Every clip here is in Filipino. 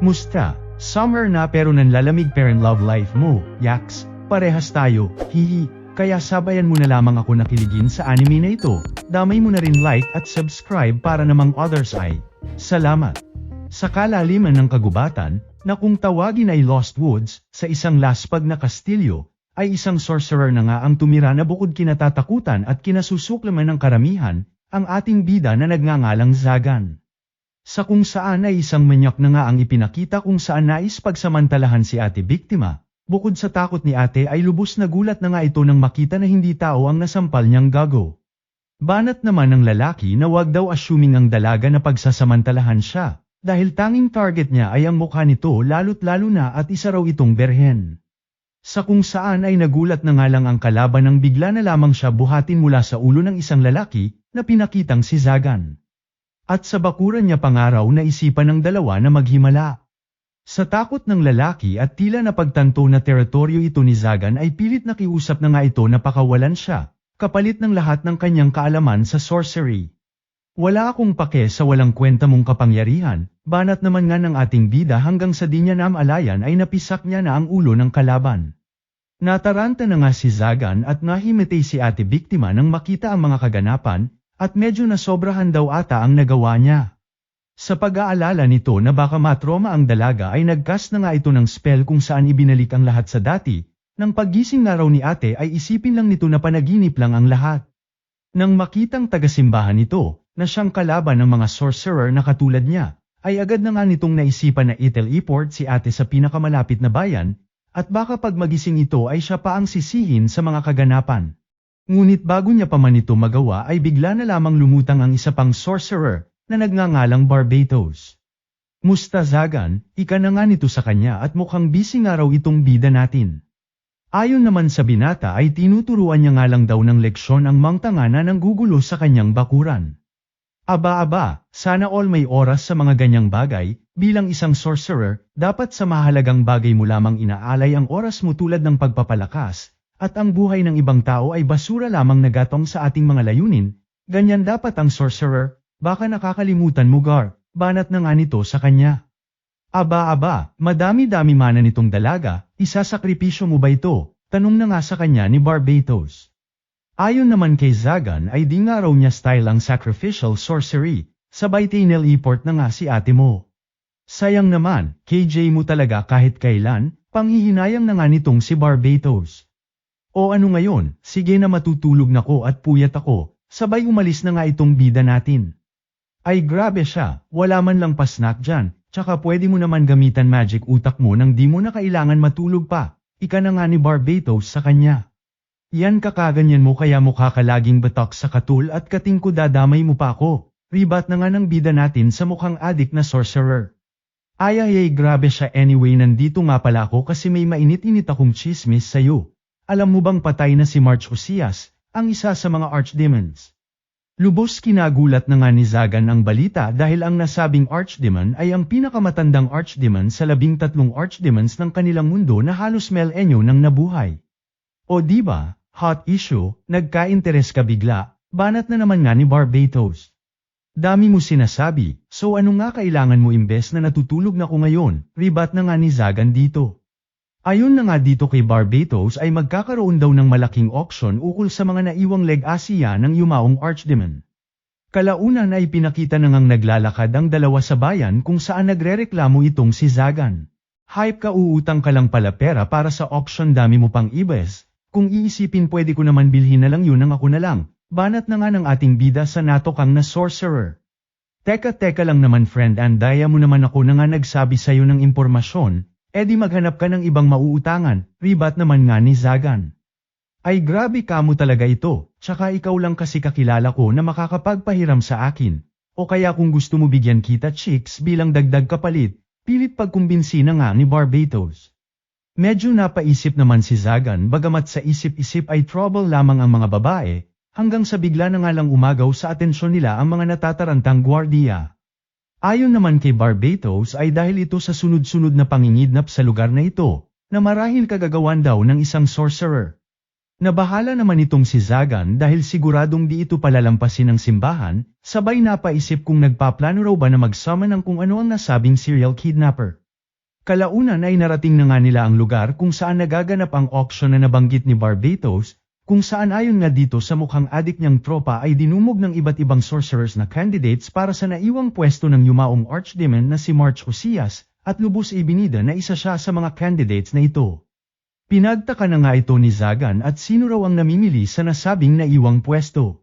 Musta? Summer na pero nanlalamig pa rin love life mo, yaks. Parehas tayo, hihi. Kaya sabayan mo na lamang ako nakiligin sa anime na ito. Damay mo na rin like at subscribe para namang others ay. Salamat. Sa kalaliman ng kagubatan, na kung tawagin ay Lost Woods, sa isang laspag na kastilyo, ay isang sorcerer na nga ang tumira na bukod kinatatakutan at kinasusuklaman ng karamihan, ang ating bida na nagngangalang Zagan. Sa kung saan ay isang manyak na nga ang ipinakita kung saan nais pagsamantalahan si ate biktima. Bukod sa takot ni ate ay lubos na gulat na nga ito nang makita na hindi tao ang nasampal niyang gago. Banat naman ng lalaki na wag daw assuming ang dalaga na pagsasamantalahan siya, dahil tanging target niya ay ang mukha nito lalo't lalo na at isa raw itong berhen. Sa kung saan ay nagulat na nga lang ang kalaban nang bigla na lamang siya buhatin mula sa ulo ng isang lalaki na pinakitang si Zagan. At sa bakuran niya pangaraw na isipan ng dalawa na maghimala. Sa takot ng lalaki at tila napagtanto na teritoryo ito ni Zagan ay pilit nakiusap na nga ito na pakawalan siya, kapalit ng lahat ng kanyang kaalaman sa sorcery. Wala akong pake sa walang kwenta mong kapangyarihan, banat naman nga ng ating bida hanggang sa di niya namalayan ay napisak niya na ang ulo ng kalaban. Nataranta na nga si Zagan at nahimatay si ate biktima nang makita ang mga kaganapan, at medyo nasobrahan daw ata ang nagawa niya. Sa pag-aalala nito na baka matroma ang dalaga ay nagcast na nga ito ng spell kung saan ibinalik ang lahat sa dati, nang paggising na raw ni ate ay isipin lang nito na panaginip lang ang lahat. Nang makitang tagasimbahan nito, na siyang kalaban ng mga sorcerer na katulad niya, ay agad na nga nitong naisipan na i-teleport si ate sa pinakamalapit na bayan, at baka pag magising ito ay siya pa ang sisihin sa mga kaganapan. Ngunit bago niya pa man ito magawa ay bigla na lamang lumutang ang isa pang sorcerer, na nagngangalang Barbatos. Musta Zagan, ika na nga nito sa kanya at mukhang busy nga raw itong bida natin. Ayon naman sa binata ay tinuturuan niya nga lang daw ng leksyon ang mangtanga na nanggugulo sa kanyang bakuran. Aba, sana all may oras sa mga ganyang bagay, bilang isang sorcerer, dapat sa mahalagang bagay mo lamang inaalay ang oras mo tulad ng pagpapalakas, at ang buhay ng ibang tao ay basura lamang nagatong sa ating mga layunin, ganyan dapat ang sorcerer. Baka nakakalimutan mo Gar, banat na nga nito sa kanya. Aba, madami-dami mana nitong dalaga, isasakripisyo mo ba ito? Tanong na nga sa kanya ni Barbatos. Ayon naman kay Zagan ay di nga raw niya style ang sacrificial sorcery, sabay tinel-import na nga si ate mo. Sayang naman, KJ mo talaga kahit kailan, panghihinayang na nga nitong si Barbatos. O ano ngayon, sige na matutulog na ko at puyat ako, sabay umalis na nga itong bida natin. Ay grabe siya, wala man lang pa-snack dyan, tsaka pwede mo naman gamitan magic utak mo nang di mo na kailangan matulog pa, ika na nga ni Barbatos sa kanya. Yan kakaganyan mo kaya mukha ka laging batok sa katul at katingko dadamay mo pa ako, ribat na nga ng bida natin sa mukhang adik na sorcerer. Ay grabe siya anyway nandito nga pala ako kasi may mainit-init akong chismis sa'yo. Alam mo bang patay na si March Osias, ang isa sa mga archdemons? Lubos kinagulat na nga ni Zagan ang balita dahil ang nasabing archdemon ay ang pinakamatandang archdemon sa 13 archdemons ng kanilang mundo na halos milenyo nang nabuhay. O diba, hot issue, nagka-interes ka bigla, banat na naman nga ni Barbatos. Dami mo sinasabi, so ano nga kailangan mo imbes na natutulog na ko ngayon, ribat na nga ni Zagan dito. Ayon na nga dito kay Barbatos ay magkakaroon daw ng malaking auction ukol sa mga naiwang leg-asya ng yumaong archdemon. Kalaunan ay pinakita na ngang naglalakad ang dalawa sa bayan kung saan nagrereklamo itong si Zagan. Hype ka uutang ka lang pala pera para sa auction dami mo pang ibes, kung iisipin pwede ko naman bilhin na lang yun ang ako na lang, banat na nga ng ating bida sa natokang na sorcerer. Teka lang naman friend andaya mo naman ako na nga nagsabi sa'yo ng impormasyon, di maghanap ka ng ibang mauutangan, ribat naman nga ni Zagan. Ay grabe ka mo talaga ito, tsaka ikaw lang kasi kakilala ko na makakapagpahiram sa akin, o kaya kung gusto mo bigyan kita chicks bilang dagdag kapalit, pilit pagkumbinsi na nga ni Barbatos. Medyo napaisip naman si Zagan bagamat sa isip-isip ay trouble lamang ang mga babae, hanggang sa bigla na nga lang umagaw sa atensyon nila ang mga natatarantang gwardiya. Ayon naman kay Barbatos ay dahil ito sa sunod-sunod na pangingidnap sa lugar na ito, na marahil kagagawan daw ng isang sorcerer. Nabahala naman itong si Zagan dahil siguradong di ito palalampasin ng simbahan, sabay napaisip kung nagpaplano raw ba na magsama ng kung ano ang nasabing serial kidnapper. Kalaunan ay narating na nga nila ang lugar kung saan nagaganap ang auction na nabanggit ni Barbatos, kung saan ayon nga dito sa mukhang adik niyang tropa ay dinumog ng iba't ibang sorcerers na candidates para sa naiwang pwesto ng yumaong archdemon na si March Osias, at lubos ibinida na isa siya sa mga candidates na ito. Pinagtaka na nga ito ni Zagan at sino raw ang namimili sa nasabing naiwang pwesto.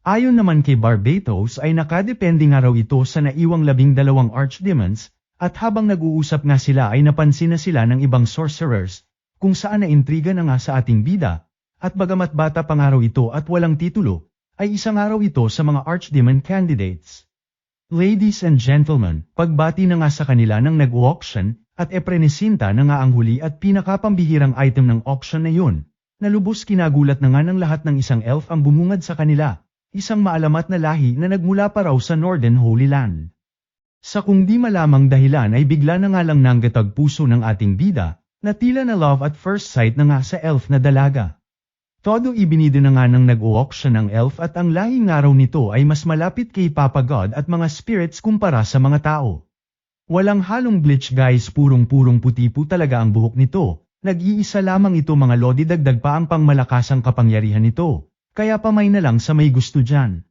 Ayon naman kay Barbatos ay nakadepende nga raw ito sa naiwang 12 archdemons, at habang nag-uusap nga sila ay napansin na sila ng ibang sorcerers, kung saan naintriga na nga sa ating bida, at bagamat bata pang araw ito at walang titulo, ay isang araw ito sa mga archdemon candidates. Ladies and gentlemen, pagbati na nga sa kanila ng nag-auction, at eprenisinta na nga ang huli at pinakapambihirang item ng auction na yun, na lubos kinagulat na nga ng lahat ng isang elf ang bumungad sa kanila, isang maalamat na lahi na nagmula pa raw sa Northern Holy Land. Sa kung di malamang dahilan ay bigla na nga lang nanggatag puso ng ating bida, na tila na love at first sight na nga sa elf na dalaga. Todo ibinida na nga ng nag-auction ng elf at ang lahing araw nito ay mas malapit kay Papa God at mga spirits kumpara sa mga tao. Walang halong bleach guys, purong-purong puti po talaga ang buhok nito, nag-iisa lamang ito mga lodi, dagdag pa ang pangmalakasang kapangyarihan nito, kaya pamay na lang sa may gusto dyan.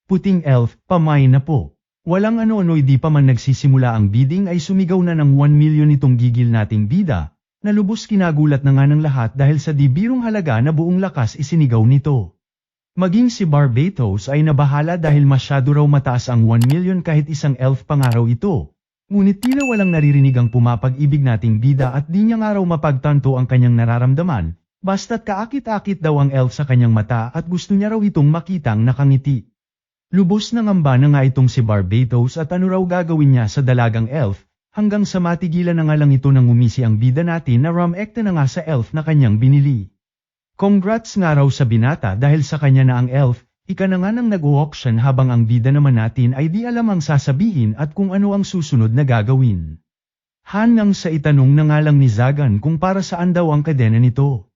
Puting elf, pamay na po. Walang ano-ano, di pa man nagsisimula ang bidding ay sumigaw na ng 1 million itong gigil nating bida, na lubos kinagulat na nga ng lahat dahil sa di birong halaga na buong lakas isinigaw nito. Maging si Barbatos ay nabahala dahil masyado raw mataas ang 1 million kahit isang elf pangaraw ito. Ngunit tila walang naririnig ang pumapag-ibig nating bida at di niya nga raw mapagtanto ang kanyang nararamdaman, basta't kaakit-akit daw ang elf sa kanyang mata at gusto niya raw itong makitang nakangiti. Lubos na ngamba na nga itong si Barbatos at ano raw gagawin niya sa dalagang elf, hanggang sa matigilan na nga lang ito nang umisi ang bida natin na ram-ekta na nga sa elf na kanyang binili. Congrats nga raw sa binata dahil sa kanya na ang elf, ika na nga nang nag-auction habang ang bida naman natin ay di alam ang sasabihin at kung ano ang susunod na gagawin. Hanggang sa itanong na nga lang ni Zagan kung para saan daw ang kadena nito.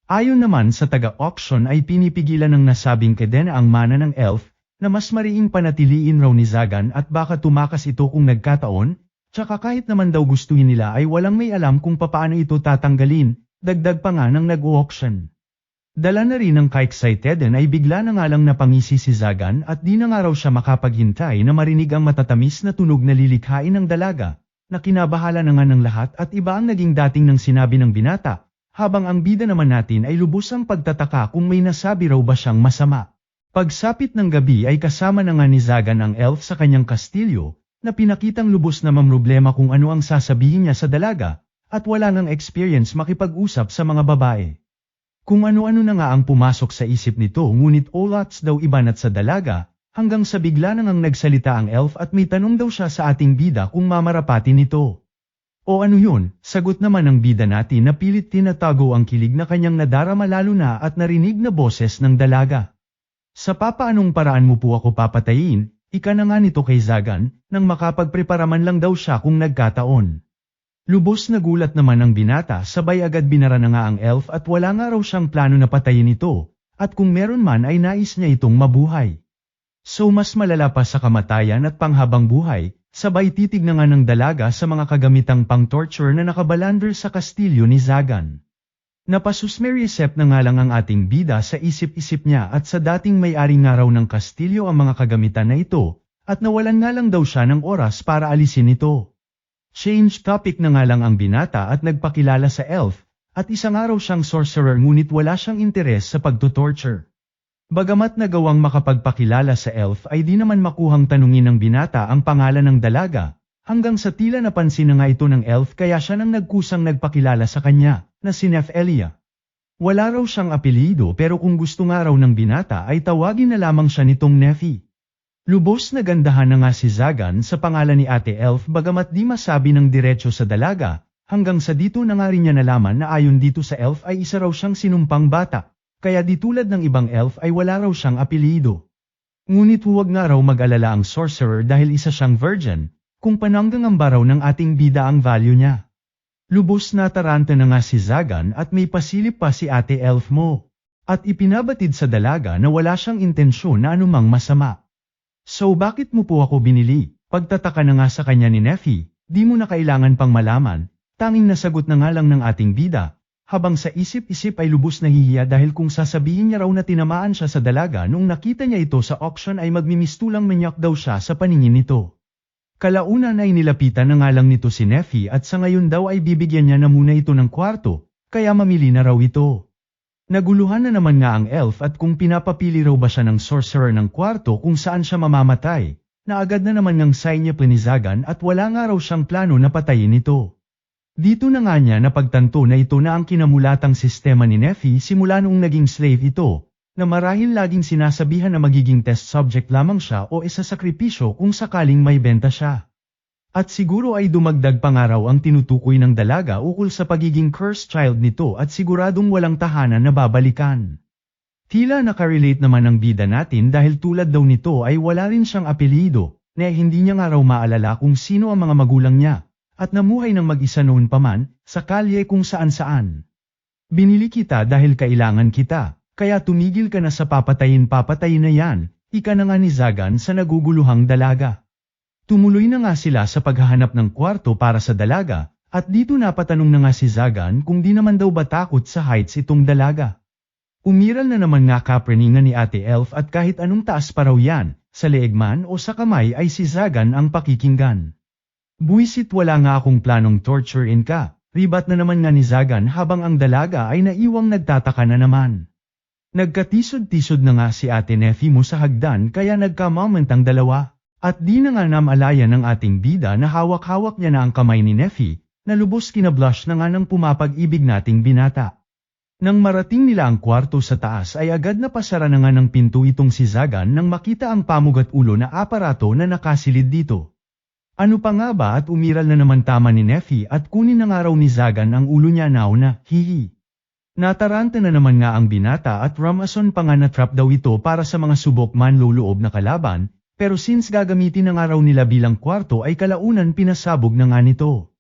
Ayon naman sa taga-auction ay pinipigilan ng nasabing kadena ang mana ng elf, na mas mariing panatiliin raw ni Zagan at baka tumakas ito kung nagkataon, tsaka kahit naman daw gustuhin nila ay walang may alam kung papaano ito tatanggalin, dagdag pa nga ng nag-auction. Dala na rin ng ka-excited ay bigla na nga lang napangisi si Zagan at di na nga raw siya makapaghintay na marinig ang matatamis na tunog na lilikhain ng dalaga, na kinabahala na nga ng lahat at iba ang naging dating ng sinabi ng binata, habang ang bida naman natin ay lubos ang pagtataka kung may nasabi raw ba siyang masama. Pagsapit ng gabi ay kasama na nga ni Zagan ang elf sa kanyang kastilyo, na pinakitang lubos na mamroblema kung ano ang sasabihin niya sa dalaga, at wala ngang experience makipag-usap sa mga babae. Kung ano-ano na nga ang pumasok sa isip nito, ngunit lots daw ibanat sa dalaga, hanggang sa bigla na ngang nagsalita ang elf at may tanong daw siya sa ating bida kung mamarapati nito. O ano yun, sagot naman ng bida natin na pilit tinatago ang kilig na kanyang nadarama lalo na at narinig na boses ng dalaga. Sa papaanong paraan mo po ako papatayin, ika na nga nito kay Zagan, nang makapagprepara man lang daw siya kung nagkataon. Lubos na gulat naman ang binata, sabay agad binara na nga ang elf at wala nga raw siyang plano na patayin ito, at kung meron man ay nais niya itong mabuhay. So mas malala pa sa kamatayan at panghabang buhay, sabay titig na nga ng dalaga sa mga kagamitang pang-torture na nakabalander sa kastilyo ni Zagan. Napasusmerisep na nga lang ang ating bida sa isip-isip niya at sa dating may-ari nga raw ng kastilyo ang mga kagamitan na ito, at nawalan nga lang daw siya ng oras para alisin ito. Change topic na nga lang ang binata at nagpakilala sa elf, at isang araw siyang sorcerer ngunit wala siyang interes sa pagtutorture. Bagamat nagawang makapagpakilala sa elf ay di naman makuhang tanungin ng binata ang pangalan ng dalaga, hanggang sa tila napansin na nga ito ng elf kaya siya nang nagkusang nagpakilala sa kanya, na si Nephelia. Wala raw siyang apelyido pero kung gusto nga raw ng binata ay tawagin na lamang siya nitong Nephi. Lubos na gandahan na nga si Zagan sa pangalan ni Ate Elf bagamat di masabi ng diretso sa dalaga, hanggang sa dito na nga rin niya nalaman na ayon dito sa elf ay isa raw siyang sinumpang bata, kaya di tulad ng ibang elf ay wala raw siyang apelyido. Ngunit huwag nga raw mag-alala ang sorcerer dahil isa siyang virgin, kung pananggangamba raw ng ating bida ang value niya. Lubos na taranta na nga si Zagan at may pasilip pa si Ate Elf mo, at ipinabatid sa dalaga na wala siyang intensyon na anumang masama. So bakit mo po ako binili? Pagtataka na nga sa kanya ni Nephi, Di mo na kailangan pang malaman, tanging nasagot na nga lang ng ating bida, habang sa isip-isip ay lubos nahihiya dahil kung sasabihin niya raw na tinamaan siya sa dalaga nung nakita niya ito sa auction ay magmimistulang manyak daw siya sa paningin nito. Kalaunan ay nilapitan na nga lang nito si Neffy at sa ngayon daw ay bibigyan niya na muna ito ng kwarto, kaya mamili na raw ito. Naguluhan na naman nga ang elf at kung pinapapili raw ba siya ng sorcerer ng kwarto kung saan siya mamamatay, na agad na naman ngang sign niya planizagan at wala nga raw siyang plano na patayin ito. Dito na nga niya napagtanto na ito na ang kinamulatang sistema ni Neffy simula noong naging slave ito, na marahil laging sinasabihan na magiging test subject lamang siya o isasakripisyo kung sakaling may benta siya. At siguro ay dumagdag pa nga raw ang tinutukoy ng dalaga ukol sa pagiging cursed child nito at siguradong walang tahanan na babalikan. Tila nakarelate naman ang bida natin dahil tulad daw nito ay wala rin siyang apelyido, na hindi niya nga raw maalala kung sino ang mga magulang niya, at namuhay ng mag-isa noon pa man, sa kalye kung saan-saan. Binili kita dahil kailangan kita, kaya tumigil ka na sa papatayin na yan, ika na nga ni Zagan sa naguguluhang dalaga. Tumuloy na nga sila sa paghahanap ng kwarto para sa dalaga, at dito napatanong na nga si Zagan kung di naman daw ba takot sa heights itong dalaga. Umiral na naman nga kapreningan ni Ate Elf at kahit anong taas pa raw yan, sa leeg man o sa kamay ay si Zagan ang pakikinggan. Buisit wala nga akong planong torturein ka, ribat na naman nga ni Zagan habang ang dalaga ay naiwang nagtataka na naman. Nagkatisod-tisod na nga si Ate Neffy mo sa hagdan kaya nagka-moment ang dalawa. At di na nga namalaya ng ating bida na hawak-hawak niya na ang kamay ni Neffy, na lubos kinablush na nga ng pumapag-ibig nating binata. Nang marating nila ang kwarto sa taas ay agad na pasara na nga ng pinto itong si Zagan nang makita ang pamugat ulo na aparato na nakasilid dito. Ano pa nga ba at umiral na naman tama ni Neffy at kunin na nga raw ni Zagan ang ulo niya na hihi. Nataranta na naman nga ang binata at ramason pa nga na trap daw ito para sa mga subok man luloob na kalaban. Pero since gagamitin ng araw nila bilang kwarto ay kalaunan pinasabog na nga nito.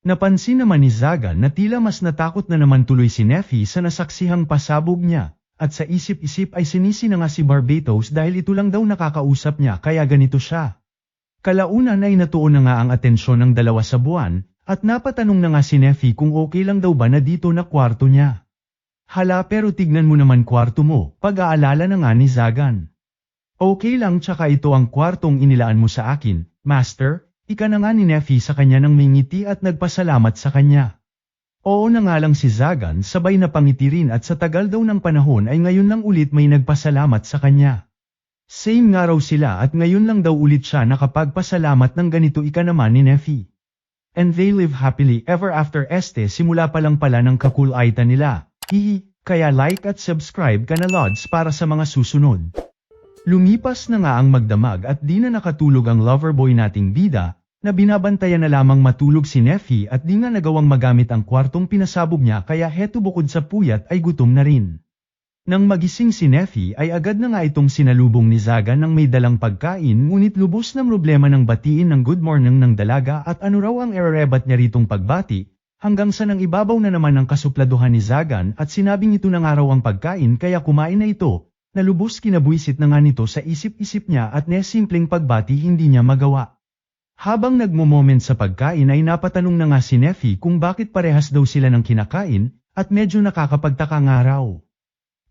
Napansin naman ni Zagan na tila mas natakot na naman tuloy si Neffy sa nasaksihang pasabog niya, at sa isip-isip ay sinisi na nga si Barbatos dahil ito lang daw nakakausap niya kaya ganito siya. Kalaunan ay natuon na nga ang atensyon ng dalawa sa buwan, at napatanong na nga si Neffy kung okay lang daw ba na dito na kwarto niya. Hala pero tignan mo naman kwarto mo, pag-aalala na nga ni Zagan. Okay lang tsaka ito ang kwartong inilaan mo sa akin, Master, ika na nga ni Neffy sa kanya nang may ngiti at nagpasalamat sa kanya. Oo na nga lang si Zagan sabay na pangiti rin at sa tagal daw ng panahon ay ngayon lang ulit may nagpasalamat sa kanya. Same nga raw sila at ngayon lang daw ulit siya nakapagpasalamat ng ganito ika naman ni Neffy. And they live happily ever after simula pa lang pala ng kakulaitan nila, hihi, kaya like at subscribe ka na Lods para sa mga susunod. Lumipas na nga ang magdamag at di na nakatulog ang loverboy nating bida, na binabantayan na lamang matulog si Neffy at di nga nagawang magamit ang kwartong pinasabog niya kaya heto bukod sa puyat ay gutom na rin. Nang magising si Neffy ay agad na nga itong sinalubong ni Zagan ng may dalang pagkain ngunit lubos na problema ng batiin ng good morning ng dalaga at ano raw ang ererebat niya ritong pagbati, hanggang sa nang ibabaw na naman ang kasupladuhan ni Zagan at sinabing ito na nga raw ang pagkain kaya kumain na ito. Na lubos kinabuisit na nga nito sa isip-isip niya at simpleng pagbati hindi niya magawa. Habang nagmo-moment sa pagkain ay napatanong na nga si Neffy kung bakit parehas daw sila ng kinakain, at medyo nakakapagtaka nga raw.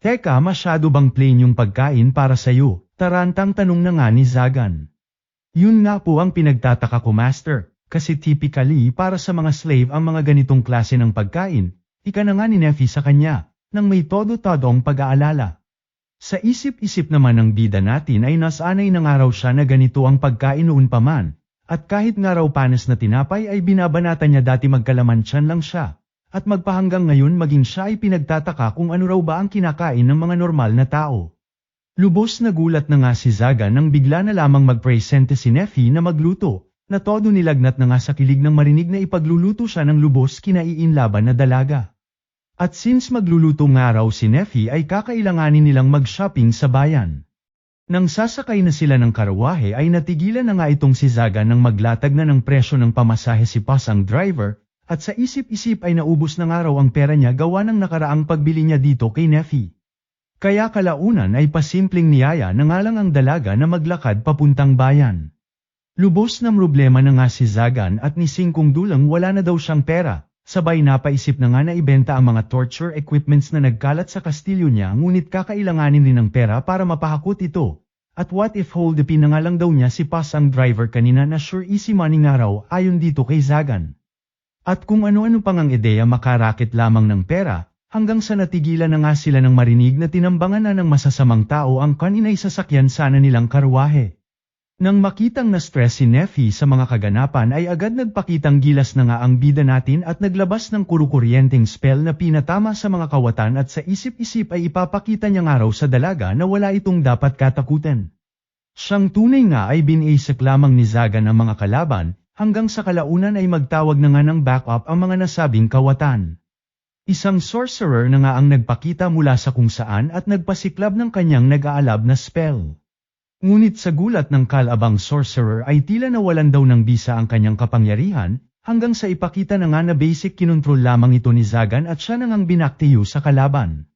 Teka masyado bang plain yung pagkain para sa'yo? Tarantang tanong na nga ni Zagan. Yun nga po ang pinagtataka ko Master, kasi typically para sa mga slave ang mga ganitong klase ng pagkain, ika na nga ni Neffy sa kanya, nang may todo-todong pag-aalala. Sa isip-isip naman ng bida natin ay nasanay na nga raw siya na ganito ang pagkain noon pa man, at kahit nga raw panas na tinapay ay binabanata niya dati magkalamantiyan lang siya, at magpahanggang ngayon maging siya ay pinagtataka kung ano raw ba ang kinakain ng mga normal na tao. Lubos na gulat na nga si Zaga nang bigla na lamang magpresente si Neffy na magluto, na todo nilagnat na nga sa kilig nang marinig na ipagluluto siya ng lubos kinaiinlaban na dalaga. At since magluluto nga raw si Neffy ay kakailanganin nilang mag-shopping sa bayan. Nang sasakay na sila ng karawahe ay natigilan na nga itong si Zaga nang maglatag na ng presyo ng pamasahe si Paz ang driver, at sa isip-isip ay naubos na nga raw ang pera niya gawa ng nakaraang pagbili niya dito kay Neffy. Kaya kalaunan ay pasimpleng niyaya na nga lang ang dalaga na maglakad papuntang bayan. Lubos na problema na nga si Zagan at ni Singkong Dulang wala na daw siyang pera, sabay napaisip na nga na ibenta ang mga torture equipments na nagkalat sa kastilyo niya ngunit kakailanganin din ng pera para mapahakot ito. At what if holdupin na nga lang daw niya si Pas ang driver kanina na sure easy money nga raw ayon dito kay Zagan. At kung ano-ano pang ang ideya makarakit lamang ng pera, hanggang sa natigilan na nga sila ng marinig na tinambangan na ng masasamang tao ang kanina'y sasakyan sana nilang karwahe. Nang makitang na-stress si Neffy sa mga kaganapan ay agad nagpakitang gilas na nga ang bida natin at naglabas ng kurukuryenteng spell na pinatama sa mga kawatan at sa isip-isip ay ipapakita niya nga raw sa dalaga na wala itong dapat katakutin. Siyang tunay nga ay biniisip lamang ni Zagan ang mga kalaban, hanggang sa kalaunan ay magtawag na nga ng backup ang mga nasabing kawatan. Isang sorcerer na nga ang nagpakita mula sa kung saan at nagpasiklab ng kanyang nag-aalab na spell. Ngunit sa gulat ng kalabang sorcerer ay tila nawalan daw ng bisa ang kanyang kapangyarihan, hanggang sa ipakita na nga na basic kinontrol lamang ito ni Zagan at siya na ngang binaktiyo sa kalaban.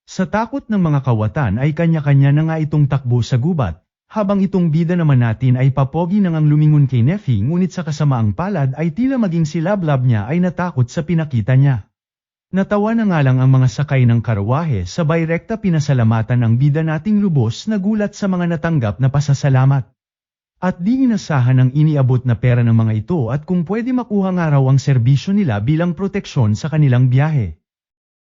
Sa takot ng mga kawatan ay kanya-kanya na nga itong takbo sa gubat, habang itong bida naman natin ay papogi na ngang lumingon kay Neffy ngunit sa kasamaang palad ay tila maging si Lablab niya ay natakot sa pinakita niya. Natawa na nga lang ang mga sakay ng karwahe sabay rekta pinasalamatan ang bida nating lubos na gulat sa mga natanggap na pasasalamat. At di inasahan ang iniabot na pera ng mga ito at kung pwede makuha nga raw ang serbisyo nila bilang proteksyon sa kanilang biyahe.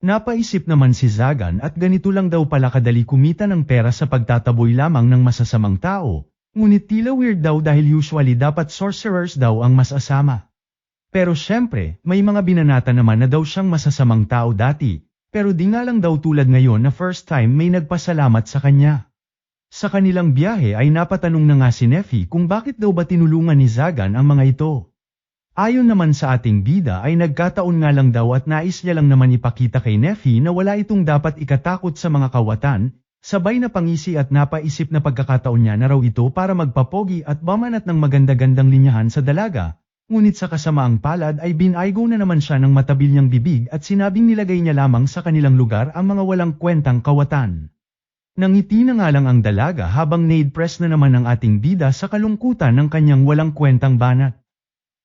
Napaisip naman si Zagan at ganito lang daw pala kadali kumita ng pera sa pagtataboy lamang ng masasamang tao, ngunit tila weird daw dahil usually dapat sorcerers daw ang mas asama. Pero syempre, may mga binanata naman na daw siyang masasamang tao dati, pero di nga lang daw tulad ngayon na first time may nagpasalamat sa kanya. Sa kanilang biyahe ay napatanong na nga si Neffy kung bakit daw ba tinulungan ni Zagan ang mga ito. Ayon naman sa ating bida ay nagkataon nga lang daw at nais niya lang naman ipakita kay Neffy na wala itong dapat ikatakot sa mga kawatan, sabay na pangisi at napaisip na pagkakataon niya na raw ito para magpapogi at bamanat ng maganda-gandang linyahan sa dalaga. Ngunit sa kasamaang palad ay binaygo na naman siya ng matabil niyang bibig at sinabing nilagay niya lamang sa kanilang lugar ang mga walang kwentang kawatan. Nangiti na nga lang ang dalaga habang naid-press na naman ang ating bida sa kalungkutan ng kanyang walang kwentang banat.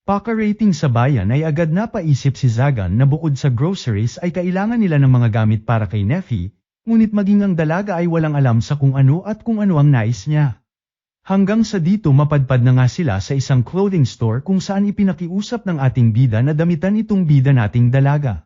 Paka-rating sa bayan ay agad napaisip si Zagan na bukod sa groceries ay kailangan nila ng mga gamit para kay Neffy, ngunit maging ang dalaga ay walang alam sa kung ano at kung ano ang nais niya. Hanggang sa dito mapadpad na nga sila sa isang clothing store kung saan ipinakiusap ng ating bida na damitan itong bida nating dalaga.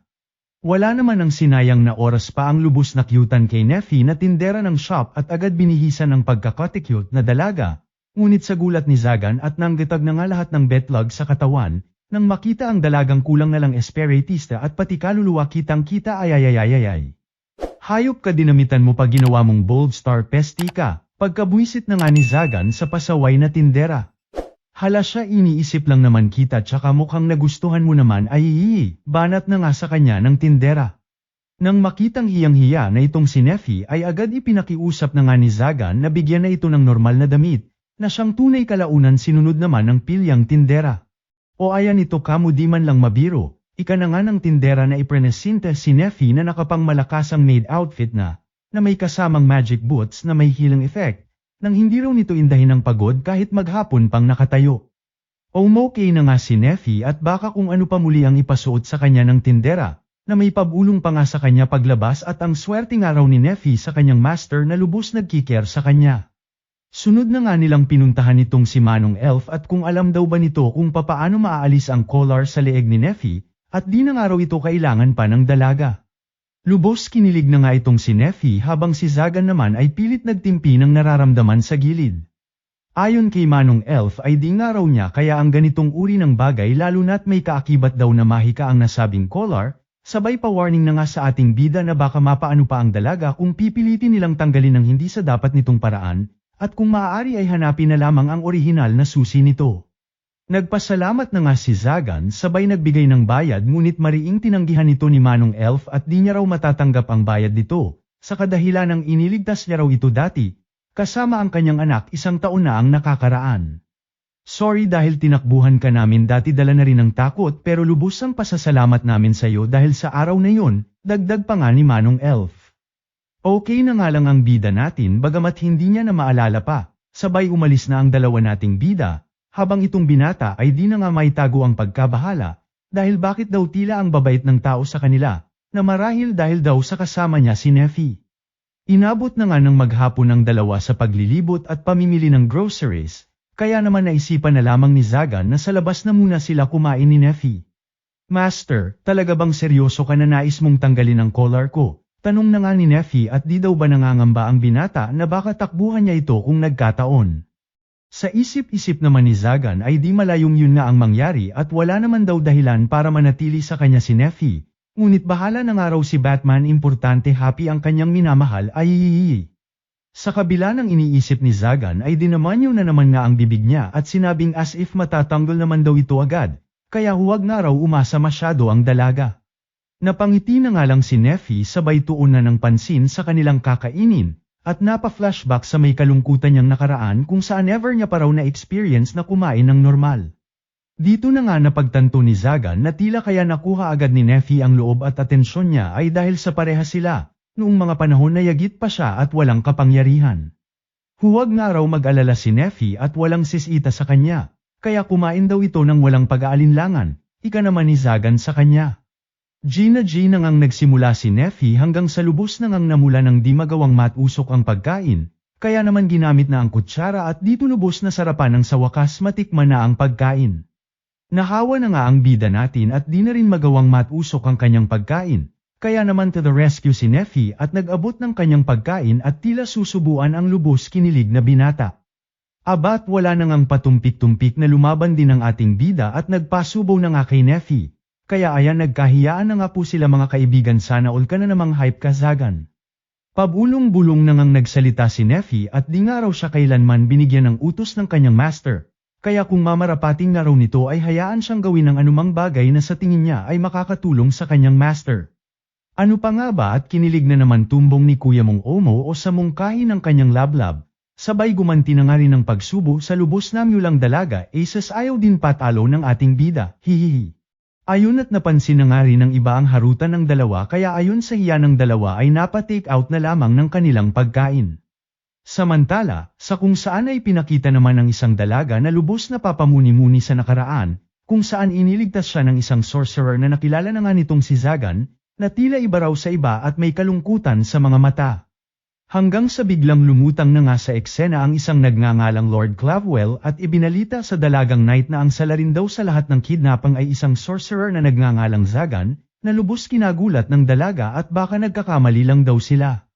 Wala naman ang sinayang na oras pa ang lubos na kyutan kay Neffy na tindera ng shop at agad binihisan ng pagkakatikute na dalaga, ngunit sa gulat ni Zagan at nanggitag na nga lahat ng betlog sa katawan, nang makita ang dalagang kulang na lang espiritista at pati kaluluwa kitang-kita ayayayayayay. Hayop ka dinamitan mo pa ginawa mong bold star pesti ka. Pagkabuisit na nga ni Zagan sa pasaway na tindera. Hala siya iniisip lang naman kita tsaka mukhang nagustuhan mo naman ay banat na nga sa kanya ng tindera. Nang makitang hiyang-hiya na itong si Neffy ay agad ipinakiusap na nga ni Zagan na bigyan na ito ng normal na damit, na siyang tunay kalaunan sinunod naman ng pilyang tindera. O ayan ito kamo di man lang mabiro, ika na nga ng tindera na iprenesinte si Neffy na nakapangmalakasang maid outfit na may kasamang magic boots na may healing effect, nang hindi raw nito indahin ng pagod kahit maghapon pang nakatayo. Okay na nga si Neffy at baka kung ano pa muli ang ipasuot sa kanya ng tindera, na may pabulong pa nga sa kanya paglabas at ang swerte nga raw ni Neffy sa kanyang master na lubos nagkiker sa kanya. Sunod na nga nilang pinuntahan itong si Manong Elf at kung alam daw ba nito kung papaano maaalis ang collar sa leeg ni Neffy, at di na nga raw ito kailangan pa ng dalaga. Lubos kinilig na nga itong si Neffy habang si Zagan naman ay pilit nagtimpi ng nararamdaman sa gilid. Ayon kay Manong Elf ay di nga raw niya kaya ang ganitong uri ng bagay lalo na't may kaakibat daw na mahika ang nasabing collar, sabay pa warning na nga sa ating bida na baka mapaano pa ang dalaga kung pipilitin nilang tanggalin ng hindi sa dapat nitong paraan, at kung maaari ay hanapin na lamang ang orihinal na susi nito. Nagpasalamat na nga si Zagan sabay nagbigay ng bayad ngunit mariing tinanggihan ito ni Manong Elf at di niya raw matatanggap ang bayad nito, sa kadahilan ng iniligtas niya raw ito dati, kasama ang kanyang anak 1 taon na ang nakakaraan. Sorry dahil tinakbuhan ka namin dati dala na rin ng takot pero lubos ang pasasalamat namin sa iyo dahil sa araw na yon, dagdag pa nga ni Manong Elf. Okay na nga lang ang bida natin bagamat hindi niya na maalala pa, sabay umalis na ang dalawa nating bida. habang itong binata ay di na nga maitago ang pagkabahala, dahil bakit daw tila ang babait ng tao sa kanila, na marahil dahil daw sa kasama niya si Neffy. Inabot na nga ng maghapon ang dalawa sa paglilibot at pamimili ng groceries, kaya naman naisipan na lamang ni Zagan na sa labas na muna sila kumain ni Neffy. Master, talaga bang seryoso ka na nais mong tanggalin ang collar ko? Tanong na nga ni Neffy at di daw ba nangangamba ang binata na baka takbuhan niya ito kung nagkataon. Sa isip-isip naman ni Zagan ay di malayong yun nga ang mangyari at wala naman daw dahilan para manatili sa kanya si Neffy, ngunit bahala na nga raw si Batman, importante happy ang kanyang minamahal ay Sa kabila ng iniisip ni Zagan ay dinamanyo na naman nga ang bibig niya at sinabing as if matatanggol naman daw ito agad. Kaya huwag nga raw umasa masyado ang dalaga. Napangiti na nga lang si Neffy sabay tuon na ng pansin sa kanilang kakainin, at napa-flashback sa may kalungkutan niyang nakaraan kung saan ever niya pa raw na-experience na kumain ng normal. Dito na nga napagtanto ni Zagan na tila kaya nakuha agad ni Neffy ang loob at atensyon niya ay dahil sa pareha sila, noong mga panahon na yagit pa siya at walang kapangyarihan. Huwag nga raw mag-alala si Neffy at walang sisita sa kanya. Kaya kumain daw ito ng walang pag-aalinlangan, ika naman ni Zagan sa kanya. Gina ngang nagsimula si Neffy hanggang sa lubos ngang namula ng di magawang matusok ang pagkain, kaya naman ginamit na ang kutsara at dito lubos na sarapan ng sa wakas matikman na ang pagkain. Nahawa na nga ang bida natin at di na rin magawang matusok ang kanyang pagkain, kaya naman to the rescue si Neffy at nag-abot ng kanyang pagkain at tila susubuan ang lubos kinilig na binata. Abat wala na ngang patumpik-tumpik na lumaban din ang ating bida at nagpasubaw na nga kay Neffy. Kaya ayan nagkahiyaan na nga po sila mga kaibigan, sana all ka na namang hype ka Zagan. Pabulong-bulong na ngang nagsalita si Neffy at di nga raw siya kailanman binigyan ng utos ng kanyang master. Kaya kung mamarapating nga raw nito ay hayaan siyang gawin ng anumang bagay na sa tingin niya ay makakatulong sa kanyang master. Ano pa nga ba at kinilig na naman tumbong ni Kuya Mong Omo o sa mungkahi ng kanyang lablab. Sabay gumanti na nga rin ng pagsubo sa lubos na myulang dalaga, aces ayaw din patalo ng ating bida, hihihi. Ayun at napansin na nga rin ng iba ang harutan ng dalawa kaya ayon sa hiya ng dalawa ay napa-take out na lamang ng kanilang pagkain. Samantala, sa kung saan ay pinakita naman ng isang dalaga na lubos na papamuni-muni sa nakaraan, kung saan iniligtas siya ng isang sorcerer na nakilala na nga nitong si Zagan, na tila iba raw sa iba at may kalungkutan sa mga mata. Hanggang sa biglang lumutang na nga sa eksena ang isang nagngangalang Lord Clavwell at ibinalita sa dalagang knight na ang salarin daw sa lahat ng kidnapang ay isang sorcerer na nagngangalang Zagan, na lubos kinagulat ng dalaga at baka nagkakamali lang daw sila.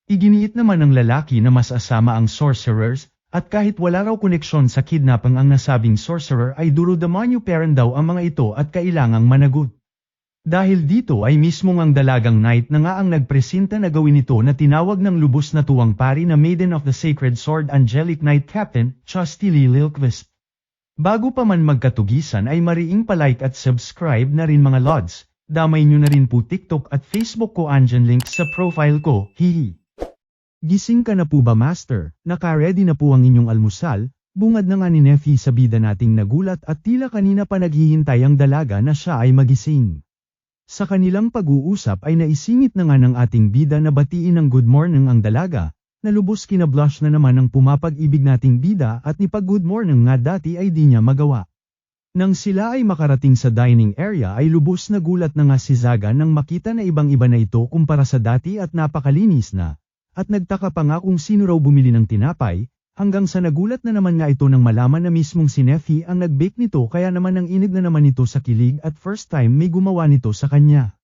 Iginiit naman ng lalaki na mas asama ang sorcerers, at kahit wala raw koneksyon sa kidnapang ang nasabing sorcerer ay duro-demonyo parent daw ang mga ito at kailangang managot. Dahil dito ay mismong ang dalagang knight na nga ang nagpresenta na gawin ito na tinawag ng lubos na tuwang pari na Maiden of the Sacred Sword Angelic Knight Captain, Chastity Lilquist. Bago pa man magkatugisan ay mariing palike at subscribe na rin mga lods, damay nyo na rin po TikTok at Facebook ko, andyan link sa profile ko, hihi. Gising ka na po ba master? Naka-ready na po ang inyong almusal? Bungad na nga ni Neffy sa bida nating nagulat at tila kanina pa naghihintay ang dalaga na siya ay magising. Sa kanilang pag-uusap ay naisingit na nga ng ating bida na batiin ng good morning ang dalaga, na lubos kinablush na naman ang pumapag-ibig nating bida at ni pag good morning nga dati ay di niya magawa. Nang sila ay makarating sa dining area ay lubos na gulat na nga si Zagan nang makita na ibang-iba na ito kumpara sa dati at napakalinis na, at nagtaka pa nga kung sino raw bumili ng tinapay, hanggang sa nagulat na naman nga ito nang malaman na mismong si Neffy ang nag-bake nito kaya naman ang inig na naman ito sa kilig at first time may gumawa nito sa kanya.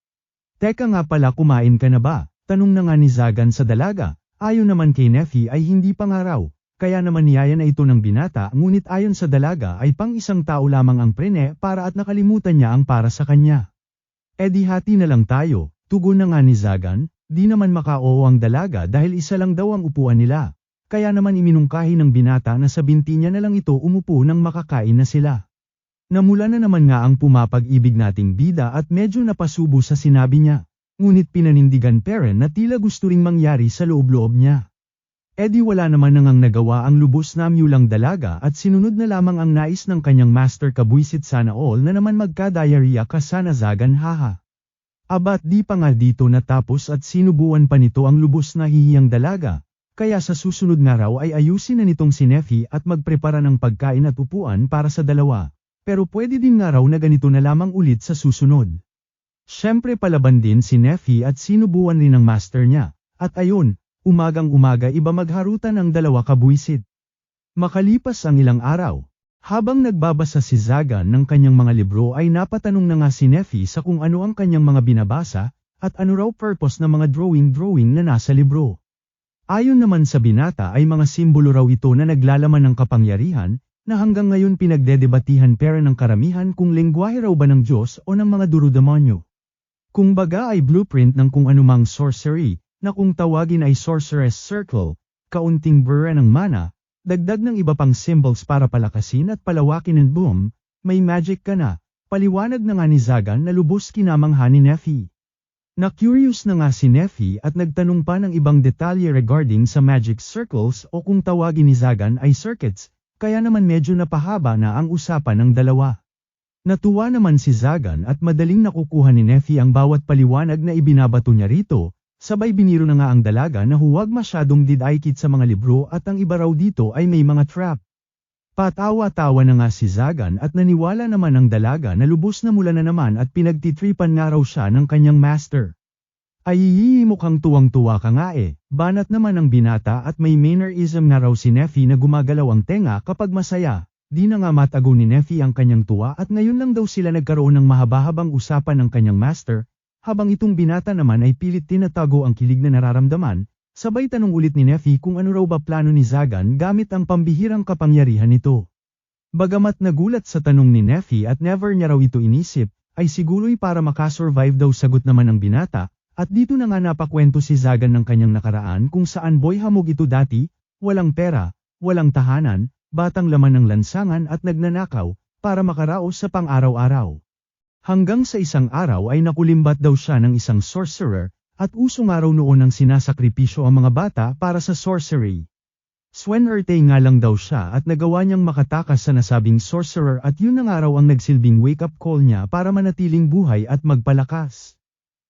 Teka nga pala, kumain ka na ba? Tanong na nga ni Zagan sa dalaga, ayon naman kay Neffy ay hindi pa nga raw, kaya naman niyaya na ito ng binata ngunit ayon sa dalaga ay pang isang tao lamang ang prene para at nakalimutan niya ang para sa kanya. E di hati na lang tayo, tugon na nga ni Zagan, di naman maka-oo ang dalaga dahil isa lang daw ang upuan nila. Kaya naman iminungkahi ng binata na sa binti niya na lang ito umupo nang makakain na sila. Namula na naman nga ang pumapag-ibig nating bida at medyo napasubo sa sinabi niya, ngunit pinanindigan peren na tila gusto ring mangyari sa loob-loob niya. E di wala naman nangang nagawa ang lubos na myulang dalaga at sinunod na lamang ang nais ng kanyang master, kabwisit sana all na naman magka-diarrhea ka sana Zagan, haha. Abat di pa nga dito natapos at sinubuan pa nito ang lubos na hihiyang dalaga. kaya sa susunod na raw ay ayusin na nitong si Neffy at magprepara ng pagkain at upuan para sa dalawa. Pero pwede din nga raw na ganito na lamang ulit sa susunod. Siyempre palaban din si Neffy at sinubuan rin ng master niya. At ayun, umagang-umaga iba magharutan ang dalawa kabuisit. Makalipas ang ilang araw, habang nagbabasa si Zagan ng kanyang mga libro ay napatanong na nga si Neffy sa kung ano ang kanyang mga binabasa, at ano raw purpose ng mga drawing na nasa libro. Ayon naman sa binata ay mga simbolo raw ito na naglalaman ng kapangyarihan, na hanggang ngayon pinagdedebatihan pera ng karamihan kung lengguwahe raw ba ng Diyos o ng mga duru-demonyo. Kung baga ay blueprint ng kung anumang sorcery, na kung tawagin ay sorceress circle, kaunting bura ng mana, dagdag ng iba pang symbols para palakasin at palawakin and boom, may magic ka na, paliwanag na nga ni Zagan na lubos kinamangha ni Neffy. Na-curious na nga si Neffy at nagtanong pa ng ibang detalye regarding sa magic circles o kung tawagin ni Zagan ay circuits, kaya naman medyo napahaba na ang usapan ng dalawa. Natuwa naman si Zagan at madaling nakukuha ni Neffy ang bawat paliwanag na ibinabato niya rito, sabay biniro na nga ang dalaga na huwag masyadong didaykit sa mga libro at ang iba raw dito ay may mga trap. Patawa-tawa na nga si Zagan at naniwala naman ang dalaga na lubos na mula na naman at pinagtitripan nga raw siya ng kanyang master. Ay mukhang tuwang-tuwa ka nga banat naman ang binata at may mannerism na raw si Neffy na gumagalaw ang tenga kapag masaya. Di na nga matago ni Neffy ang kanyang tuwa at ngayon lang daw sila nagkaroon ng mahaba-habang usapan ng kanyang master, habang itong binata naman ay pilit tinatago ang kilig na nararamdaman. Sabay tanong ulit ni Neffy kung ano raw ba plano ni Zagan gamit ang pambihirang kapangyarihan nito. Bagamat nagulat sa tanong ni Neffy at never niya raw ito inisip, ay siguro'y para makasurvive daw sagot naman ng binata, at dito na nga napakwento si Zagan ng kanyang nakaraan kung saan boy hamog ito dati, walang pera, walang tahanan, batang laman ng lansangan at nagnanakaw, para makaraos sa pang-araw-araw. Hanggang sa isang araw ay nakulimbat daw siya ng isang sorcerer, at uso nga raw noon ang sinasakripisyo ang mga bata para sa sorcery. Swinerte nga lang daw siya at nagawa niyang makatakas sa nasabing sorcerer at yun na nga raw ang nagsilbing wake-up call niya para manatiling buhay at magpalakas.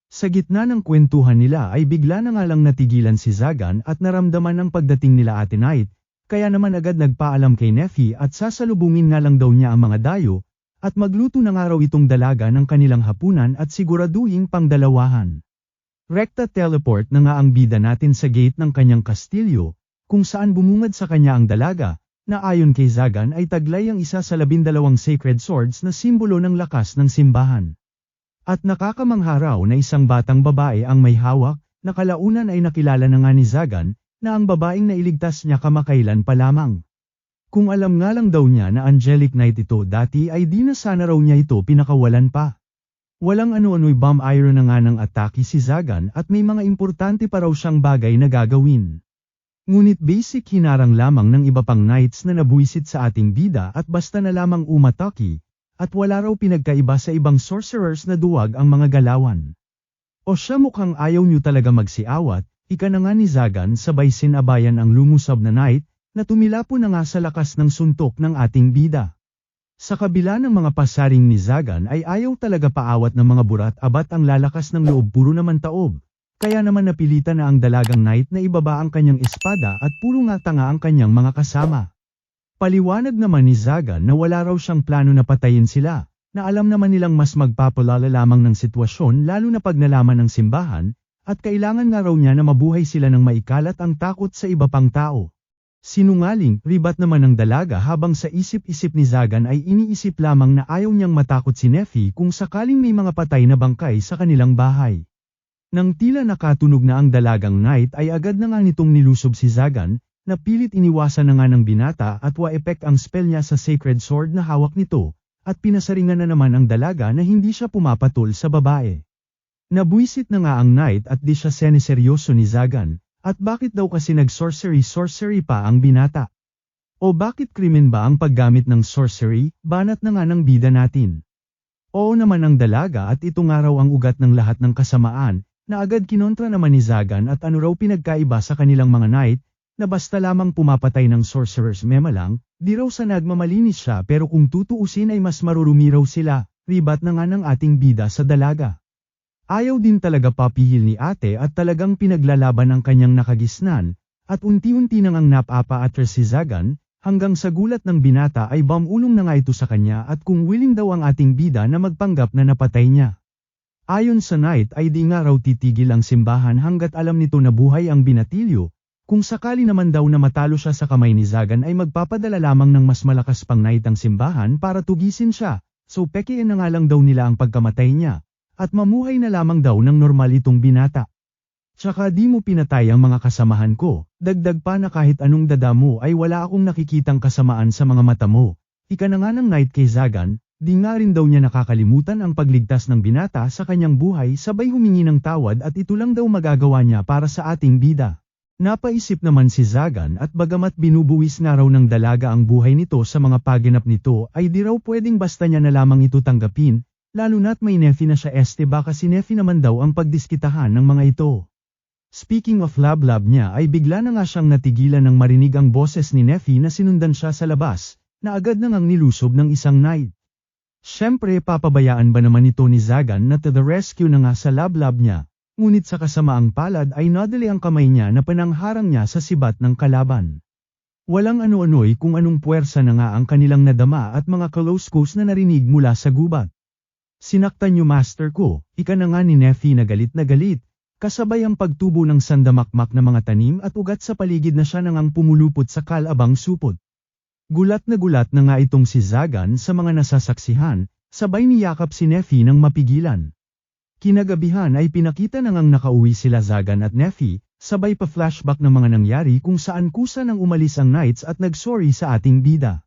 Sa gitna ng kwentuhan nila ay bigla na nga lang natigilan si Zagan at naramdaman ang pagdating nila Ate Night, kaya naman agad nagpaalam kay Neffy at sasalubungin nga lang daw niya ang mga dayo, at magluto na nga raw itong dalaga ng kanilang hapunan at siguraduhing pangdalawahan. Rekta teleport na nga ang bida natin sa gate ng kanyang kastilyo, kung saan bumungad sa kanya ang dalaga, na ayon kay Zagan ay taglay ang isa sa 12 sacred swords na simbolo ng lakas ng simbahan. At nakakamangha raw na isang batang babae ang may hawak, na kalaunan ay nakilala na nga ni Zagan, na ang babaeng nailigtas niya kamakailan pa lamang. Kung alam nga lang daw niya na angelic knight ito dati ay di na sana raw niya ito pinakawalan pa. Walang ano-ano'y bomb iron na nga ng atake si Zagan at may mga importante pa raw siyang bagay na gagawin. Ngunit basic hinarang lamang ng iba pang knights na nabuisit sa ating bida at basta na lamang umatake, at wala raw pinagkaiba sa ibang sorcerers na duwag ang mga galawan. O siya mukhang ayaw niyo talaga magsiawat, ika na nga ni Zagan sabay sinabayan ang lumusab na knight, na tumilapo na nga sa lakas ng suntok ng ating bida. Sa kabila ng mga pasaring ni Zagan ay ayaw talaga paawat ng mga burat abat ang lalakas ng loob puro naman taob. Kaya naman napilitan na ang dalagang knight na ibaba ang kanyang espada at puro nga tanga ang kanyang mga kasama. Paliwanag naman ni Zagan na wala raw siyang plano na patayin sila, na alam naman nilang mas magpapalala lamang ng sitwasyon lalo na pag nalaman ng simbahan, at kailangan nga raw niya na mabuhay sila ng maikalat ang takot sa iba pang tao. Sinungaling, ribat naman ng dalaga habang sa isip-isip ni Zagan ay iniisip lamang na ayaw niyang matakot si Neffy kung sakaling may mga patay na bangkay sa kanilang bahay. Nang tila nakatunog na ang dalagang knight ay agad na nga nitong nilusob si Zagan, na pilit iniwasan na nga ng binata at wa-epek ang spell niya sa sacred sword na hawak nito, at pinasaringan na naman ang dalaga na hindi siya pumapatol sa babae. Nabuisit na nga ang knight at di siya seneseryoso ni Zagan. At bakit daw kasi nag-sorcery pa ang binata? O bakit krimen ba ang paggamit ng sorcery, banat na nga ng bida natin? Oo naman ang dalaga at ito nga raw ang ugat ng lahat ng kasamaan, na agad kinontra naman ni Zagan at ano raw pinagkaiba sa kanilang mga knight, na basta lamang pumapatay ng sorcerers mema lang, di raw sa nagmamalinis siya pero kung tutuusin ay mas marurumi raw sila, ribat na nga ng ating bida sa dalaga. Ayaw din talaga papihil ni ate at talagang pinaglalaban ang kanyang nakagisnan, At unti-unti nang ang napa-atras si Zagan, hanggang sa gulat ng binata ay bumulong na nga ito sa kanya at kung willing daw ang ating bida na magpanggap na napatay niya. Ayon sa Knight ay di nga raw titigil ang simbahan hanggat alam nito na buhay ang binatilyo, kung sakali naman daw na matalo siya sa kamay ni Zagan ay magpapadala lamang ng mas malakas pang Knight ang simbahan para tugisin siya, so pekiin na nga lang daw nila ang pagkamatay niya, at mamuhay na lamang daw ng normal itong binata. Tsaka di mo pinatay ang mga kasamahan ko, dagdag pa na kahit anong dada mo ay wala akong nakikitang kasamaan sa mga mata mo. Ika na nga ng Knight kay Zagan, di nga rin daw niya nakakalimutan ang pagligtas ng binata sa kanyang buhay sabay humingi ng tawad at ito lang daw magagawa niya para sa ating bida. Napaisip naman si Zagan at bagamat binubuwis nga raw ng dalaga ang buhay nito sa mga paginap nito ay di raw pwedeng basta niya na lamang ito tanggapin, lalo na't may nefi na siya baka si nefi naman daw ang pagdiskitahan ng mga ito. Speaking of love niya ay bigla na nga siyang natigilan ng marinig ang boses ni nefi na sinundan siya sa labas, na agad na ngang nilusob ng isang Knight. Siyempre papabayaan ba naman ito ni Zagan na to the rescue na nga sa love niya, ngunit sa kasamaang palad ay nadali ang kamay niya na panangharang niya sa sibat ng kalaban. Walang ano-ano'y kung anong puwersa na nga ang kanilang nadama at mga close na narinig mula sa gubat. Sinaktan niyo master ko, ika na nga ni nefi na galit, kasabay ang pagtubo ng sandamakmak na mga tanim at ugat sa paligid na siya nangang pumulupot sa kalabang supot. Gulat na nga itong si Zagan sa mga nasasaksihan, sabay niyakap si nefi nang mapigilan. Kinagabihan ay pinakita na ngang nakauwi sila Zagan at nefi, sabay pa flashback ng mga nangyari kung saan kusa nang umalis ang Knights at nagsorry sa ating bida.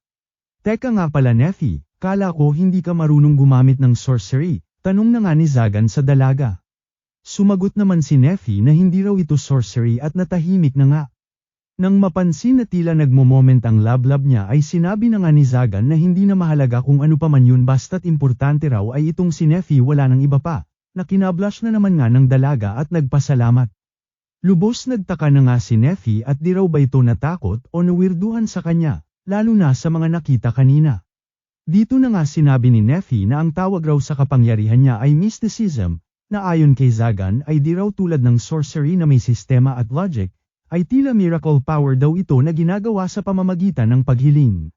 Teka nga pala nefi, kala ko hindi ka marunong gumamit ng sorcery, tanong na nga ni Zagan sa dalaga. Sumagot naman si nefi na hindi raw ito sorcery at natahimik na nga. Nang mapansin na tila nagmo-moment ang love niya ay sinabi na nga ni Zagan na hindi na mahalaga kung ano pa man yun basta't importante raw ay itong si nefi wala nang iba pa, na kinablush na naman nga ng dalaga at nagpasalamat. Lubos nagtaka na nga si nefi at di raw ba ito natakot o nawirduhan sa kanya, lalo na sa mga nakita kanina. Dito na nga sinabi ni nefi na ang tawag raw sa kapangyarihan niya ay mysticism, na ayon kay Zagan ay di raw tulad ng sorcery na may sistema at logic, ay tila miracle power daw ito na ginagawa sa pamamagitan ng paghiling.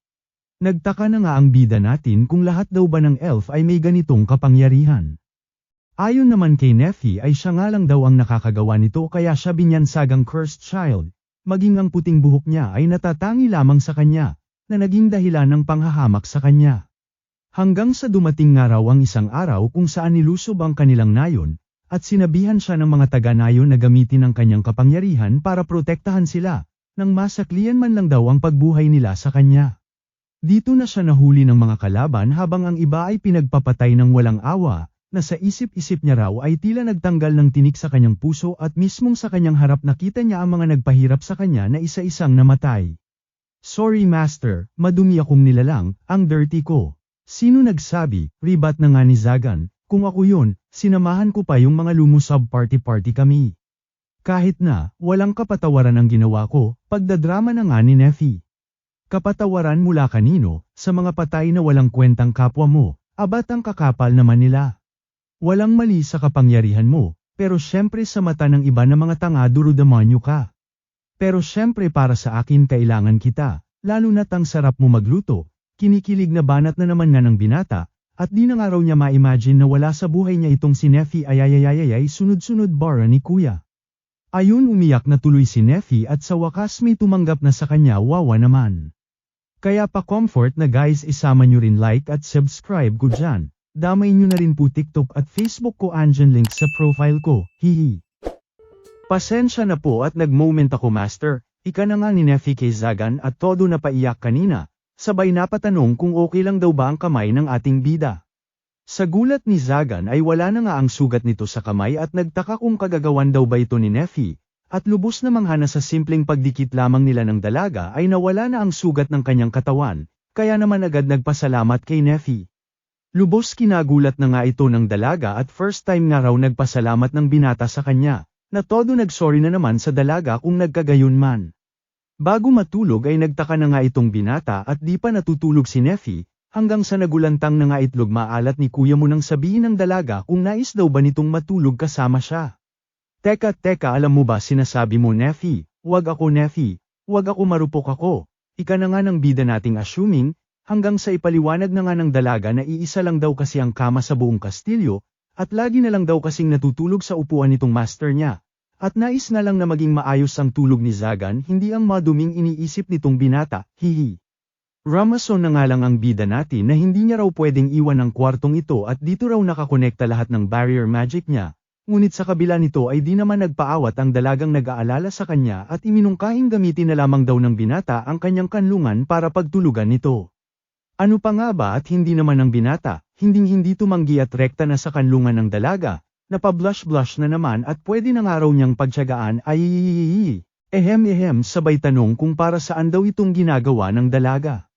Nagtaka na nga ang bida natin kung lahat daw ba ng elf ay may ganitong kapangyarihan. Ayon naman kay nefi ay siya nga lang daw ang nakakagawa nito kaya siya binyansagang cursed child, maging ang puting buhok niya ay natatangi lamang sa kanya, na naging dahilan ng panghahamak sa kanya. Hanggang sa dumating nga raw ang isang araw kung saan nilusob ang kanilang nayon, at sinabihan siya ng mga taga-nayon na gamitin ang kanyang kapangyarihan para protektahan sila, nang masaklian man lang daw ang pagbuhay nila sa kanya. Dito na siya nahuli ng mga kalaban habang ang iba ay pinagpapatay ng walang awa, na sa isip-isip niya raw ay tila nagtanggal ng tinik sa kanyang puso at mismong sa kanyang harap nakita niya ang mga nagpahirap sa kanya na isa-isang namatay. Sorry master, madumi akong nilalang, ang dirty ko. Sino nagsabi, ribat na nga ni Zagan, kung ako yun, sinamahan ko pa yung mga lumusab party kami. Kahit na, walang kapatawaran ang ginawa ko, pagdadrama na nga ni nefi. Kapatawaran mula kanino, sa mga patay na walang kwentang kapwa mo, abat ang kakapal naman nila. Walang mali sa kapangyarihan mo, pero syempre sa mata ng iba na mga tanga duro-demonyo ka. Pero syempre para sa akin kailangan kita, lalo na't ang sarap mo magluto, kinikilig na banat na naman nga ng binata, at di na nga raw niya ma-imagine na wala sa buhay niya itong si nefi ayayayayay sunod-sunod bara ni kuya. Ayun umiyak na tuloy si nefi at sa wakas may tumanggap na sa kanya wawa naman. Kaya pa comfort na guys isama nyo rin like at subscribe ko dyan. Damay nyo na rin po TikTok at Facebook ko andyan link sa profile ko, hihi. Pasensya na po at nag-moment ako master, ika na nga ni nefi kay Zagan at todo na paiyak kanina, sabay napatanong kung okay lang daw ba ang kamay ng ating bida. Sa gulat ni Zagan ay wala na nga ang sugat nito sa kamay at nagtaka kung kagagawan daw ba ito ni nefi, at lubos na manghana sa simpleng pagdikit lamang nila ng dalaga ay nawala na ang sugat ng kanyang katawan, kaya naman agad nagpasalamat kay nefi. Lubos kinagulat na nga ito ng dalaga at first time nga raw nagpasalamat ng binata sa kanya, na todo nagsorry na naman sa dalaga kung nagkagayon man. Bago matulog ay nagtaka na nga itong binata at di pa natutulog si nefi, hanggang sa nagulantang na nga itlog maalat ni kuya mo nang sabihin ng dalaga kung nais daw ba nitong matulog kasama siya. Teka alam mo ba sinasabi mo nefi, Wag ako Neffy, wag ako marupok ako. Ika na nga ng bida nating assuming, hanggang sa ipaliwanag na nga ng dalaga na iisa lang daw kasi ang kama sa buong kastilyo, at lagi na lang daw kasing natutulog sa upuan nitong master niya. At nais nga lang na maging maayos ang tulog ni Zagan, hindi ang maduming iniisip nitong binata, hihi. Ramason na nga lang ang bida natin na hindi niya raw pwedeng iwan ang kwartong ito at dito raw nakakonekta lahat ng barrier magic niya. Ngunit sa kabila nito ay di naman nagpaawat ang dalagang nag-aalala sa kanya at iminungkahing gamitin na lamang daw ng binata ang kanyang kanlungan para pagtulugan nito. Ano pa nga ba at hindi naman ang binata, hinding-hindi tumanggi at rekta na sa kanlungan ng dalaga, napablush-blush na naman at pwede na nga raw niyang pagtiyagaan ay ehem sabay tanong kung para saan daw itong ginagawa ng dalaga.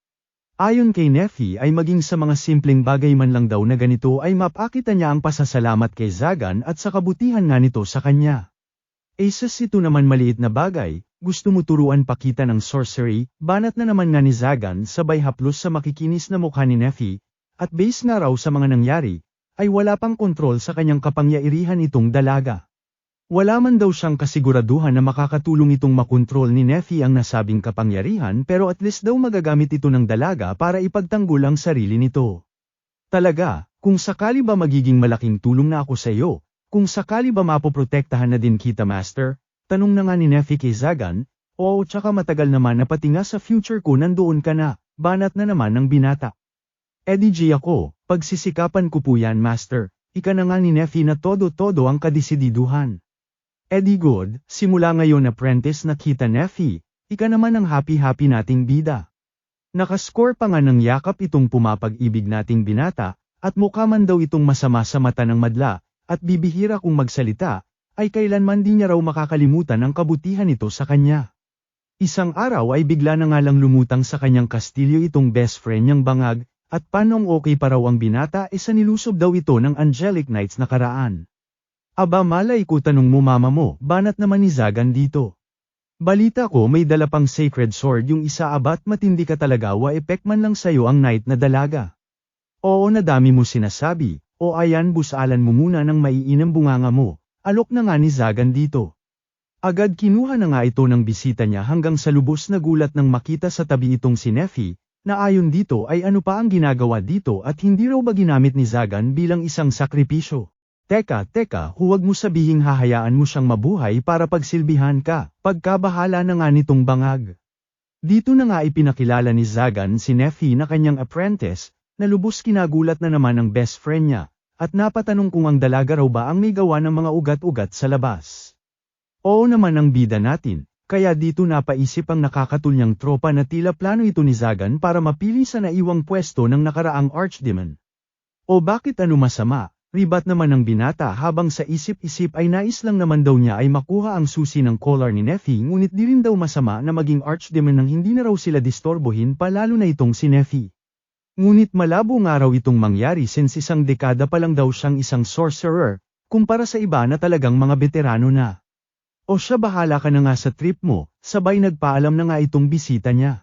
Ayon kay Neffy ay maging sa mga simpleng bagay man lang daw na ganito ay mapakita niya ang pasasalamat kay Zagan at sa kabutihan nga nito sa kanya. Aces ito naman maliit na bagay, gusto mo turuan pakita ng sorcery, banat na naman nga ni Zagan sabay haplos sa makikinis na mukha ni Neffy, at base nga raw sa mga nangyari, ay wala pang kontrol sa kanyang kapangyarihan itong dalaga. Wala man daw siyang kasiguraduhan na makakatulong itong makontrol ni Neffy ang nasabing kapangyarihan pero at least daw magagamit ito ng dalaga para ipagtanggol ang sarili nito. Talaga, kung sakali ba magiging malaking tulong na ako sa iyo, kung sakali ba mapoprotektahan na din kita master, tanong na nga ni Neffy kay Zagan, oo tsaka matagal naman na pati nga sa future ko nandoon ka na, banat na naman ng binata. EDG ako, pagsisikapan ko po yan master, ika na nga ni Neffy na todo-todo ang kadesididuhan. Eddie good, simula ngayon apprentice na kita Neffy, ika naman ang happy-happy nating bida. Nakascore pa nga ng yakap itong pumapag-ibig nating binata, at mukha man daw itong masama sa mata ng madla, at bibihira kung magsalita, ay kailanman di niya raw makakalimutan ang kabutihan nito sa kanya. Isang araw ay bigla na nga lang lumutang sa kanyang kastilyo itong best friend niyang bangag, at panong okay pa raw ang binata sa nilusob daw ito ng Angelic Knights nakaraan. Aba malay ko tanong mo mama mo, banat naman ni Zagan dito. Balita ko may dala pang sacred sword yung isa abat matindi ka talaga wa-epek man lang sayo ang knight na dalaga. Oo nadami mo sinasabi, o ayan busalan mo muna ng maiinang bunganga mo, alok na nga ni Zagan dito. Agad kinuha na nga ito ng bisita niya hanggang sa lubos na gulat nang makita sa tabi itong si Neffy, na ayon dito ay ano pa ang ginagawa dito at hindi raw ba ginamit ni Zagan bilang isang sakripisyo. Teka, huwag mo sabihing hahayaan mo siyang mabuhay para pagsilbihan ka, pagkabahala na nga nitong bangag. Dito na nga ipinakilala ni Zagan si Neffy na kanyang apprentice, na lubos kinagulat na naman ng best friend niya, at napatanong kung ang dalaga raw ba ang may gawa ng mga ugat-ugat sa labas. Oo naman ang bida natin, kaya dito napaisip ang nakakatulyang tropa na tila plano ito ni Zagan para mapili sa naiwang pwesto ng nakaraang archdemon. O bakit ano masama? Ribat naman ng binata habang sa isip-isip ay nais lang naman daw niya ay makuha ang susi ng collar ni Neffy ngunit di rin daw masama na maging archdemon nang hindi na raw sila distorbohin pa lalo na itong si Neffy. Ngunit malabo nga raw itong mangyari since isang dekada pa lang daw siyang isang sorcerer, kumpara sa iba na talagang mga veterano na. O siya bahala ka na nga sa trip mo, sabay nagpaalam na nga itong bisita niya.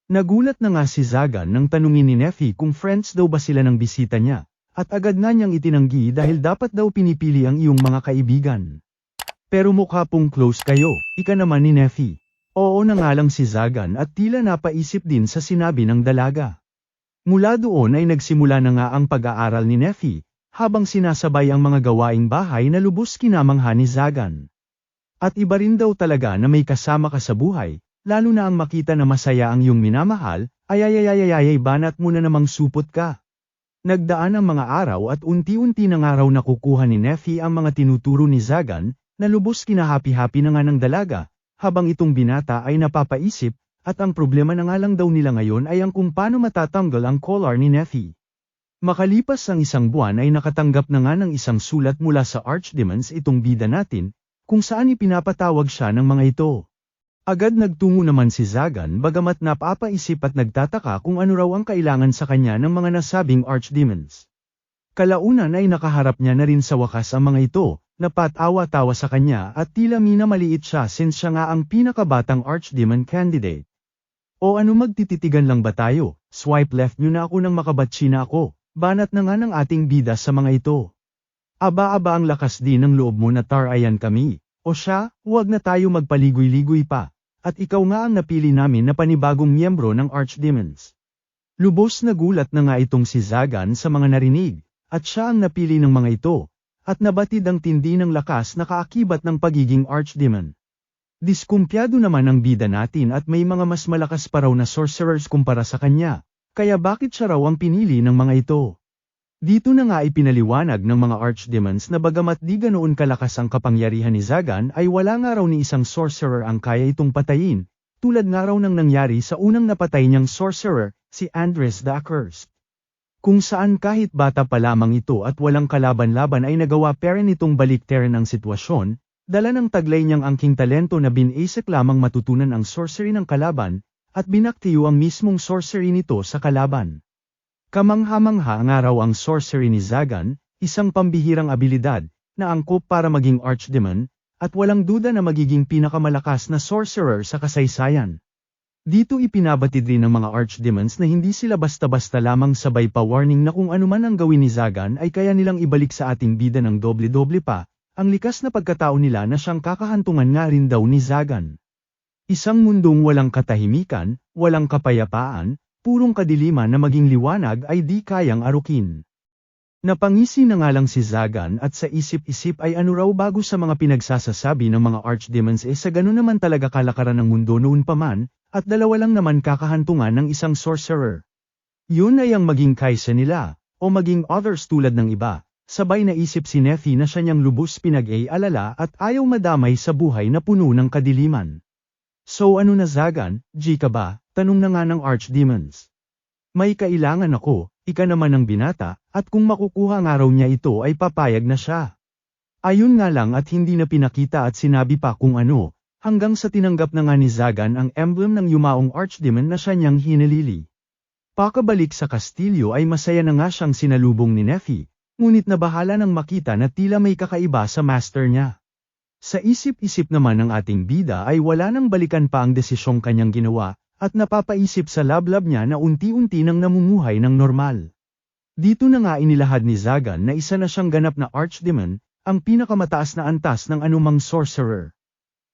Nagulat na nga si Zagan nang tanungin ni Neffy kung friends daw ba sila ng bisita niya. At agad na niyang itinanggi dahil dapat daw pinipili ang iyong mga kaibigan. Pero mukha pong close kayo, ika naman ni Neffy. Oo na nga lang si Zagan at tila napaisip din sa sinabi ng dalaga. Mula doon ay nagsimula na nga ang pag-aaral ni Neffy, habang sinasabay ang mga gawaing bahay na lubos kinamangha ni Zagan. At iba rin daw talaga na may kasama ka sa buhay, lalo na ang makita na masaya ang iyong minamahal, ay banat mo na namang supot ka. Nagdaan ang mga araw at unti-unti na nga raw nakukuha ni Neffy ang mga tinuturo ni Zagan, na lubos kinahapi-hapi na nga ng dalaga, habang itong binata ay napapaisip, at ang problema na nga lang daw nila ngayon ay ang kung paano matatanggal ang collar ni Neffy. Makalipas ang isang buwan ay nakatanggap na nga ng isang sulat mula sa archdemons itong bida natin, kung saan ipinapatawag siya ng mga ito. Agad nagtungo naman si Zagan bagamat napapaisip at nagtataka kung ano raw ang kailangan sa kanya ng mga nasabing archdemons. Kalaunan ay nakaharap niya na rin sa wakas ang mga ito, napatawa-tawa sa kanya at tila minamaliit siya since siya nga ang pinakabatang archdemon candidate. O ano magtititigan lang ba tayo, swipe left nyo na ako nang makabatsi na ako, banat na nga ng ating bida sa mga ito. Aba ang lakas din ng loob mo na tarayan kami. O O siya, huwag na tayo magpaligoy-ligoy pa. At ikaw nga ang napili namin na panibagong miyembro ng Archdemons. Lubos na gulat na nga itong si Zagan sa mga narinig, at siya ang napili ng mga ito, at nabatid ang tindi ng lakas na kaakibat ng pagiging Archdemon. Diskumpiyado naman ang bida natin at may mga mas malakas pa raw na sorcerers kumpara sa kanya, kaya bakit siya raw ang pinili ng mga ito? Dito na nga ipinaliwanag ng mga Archdemons na bagamat di ganoon kalakas ang kapangyarihan ni Zagan ay wala nga raw ni isang sorcerer ang kaya itong patayin, tulad nga raw ng nangyari sa unang napatay niyang sorcerer, si Andres the Accursed. Kung saan kahit bata pa lamang ito at walang kalaban-laban ay nagawa pa rin itong baliktarin ang sitwasyon, dala ng taglay niyang angking talento na binasik lamang matutunan ang sorcery ng kalaban, at binaktiyo ang mismong sorcery nito sa kalaban. Kamangha-mangha nga raw ang sorcery ni Zagan, isang pambihirang abilidad, na angkop para maging Archdemon, at walang duda na magiging pinakamalakas na sorcerer sa kasaysayan. Dito ipinabatid rin ng mga Archdemons na hindi sila basta-basta lamang sabay pa-warning na kung anuman ang gawin ni Zagan ay kaya nilang ibalik sa ating bida ng doble-doble pa, ang likas na pagkatao nila na siyang kakahantungan nga rin daw ni Zagan. Isang mundong walang katahimikan, walang kapayapaan, purong kadiliman na maging liwanag ay di kayang arukin. Napangisi na nga lang si Zagan at sa isip-isip ay ano raw bago sa mga pinagsasasabi ng mga Archdemons sa ganun naman talaga kalakaran ng mundo noon pa man, at dalawa lang naman kakahantungan ng isang sorcerer. Yun ay ang maging kaysa nila, o maging others tulad ng iba, sabay na isip si Nephi na siya niyang lubos pinag-alala at ayaw madamay sa buhay na puno ng kadiliman. So ano na Zagan, G ka ba? Tanong na nga ng Archdemons. May kailangan ako, ika naman ang binata, at kung makukuha nga raw niya ito ay papayag na siya. Ayun nga lang at hindi na pinakita at sinabi pa kung ano, hanggang sa tinanggap na nga ni Zagan ang emblem ng yumaong Archdemon na siya niyang hinalili. Pakabalik sa kastilyo ay masaya na nga siyang sinalubong ni Nephi, ngunit nabahala nang makita na tila may kakaiba sa master niya. Sa isip-isip naman ng ating bida ay wala nang balikan pa ang desisyong kanyang ginawa, at napapaisip sa lablab niya na unti-unti nang namumuhay ng normal. Dito na nga inilahad ni Zagan na isa na siyang ganap na Archdemon, ang pinakamataas na antas ng anumang sorcerer.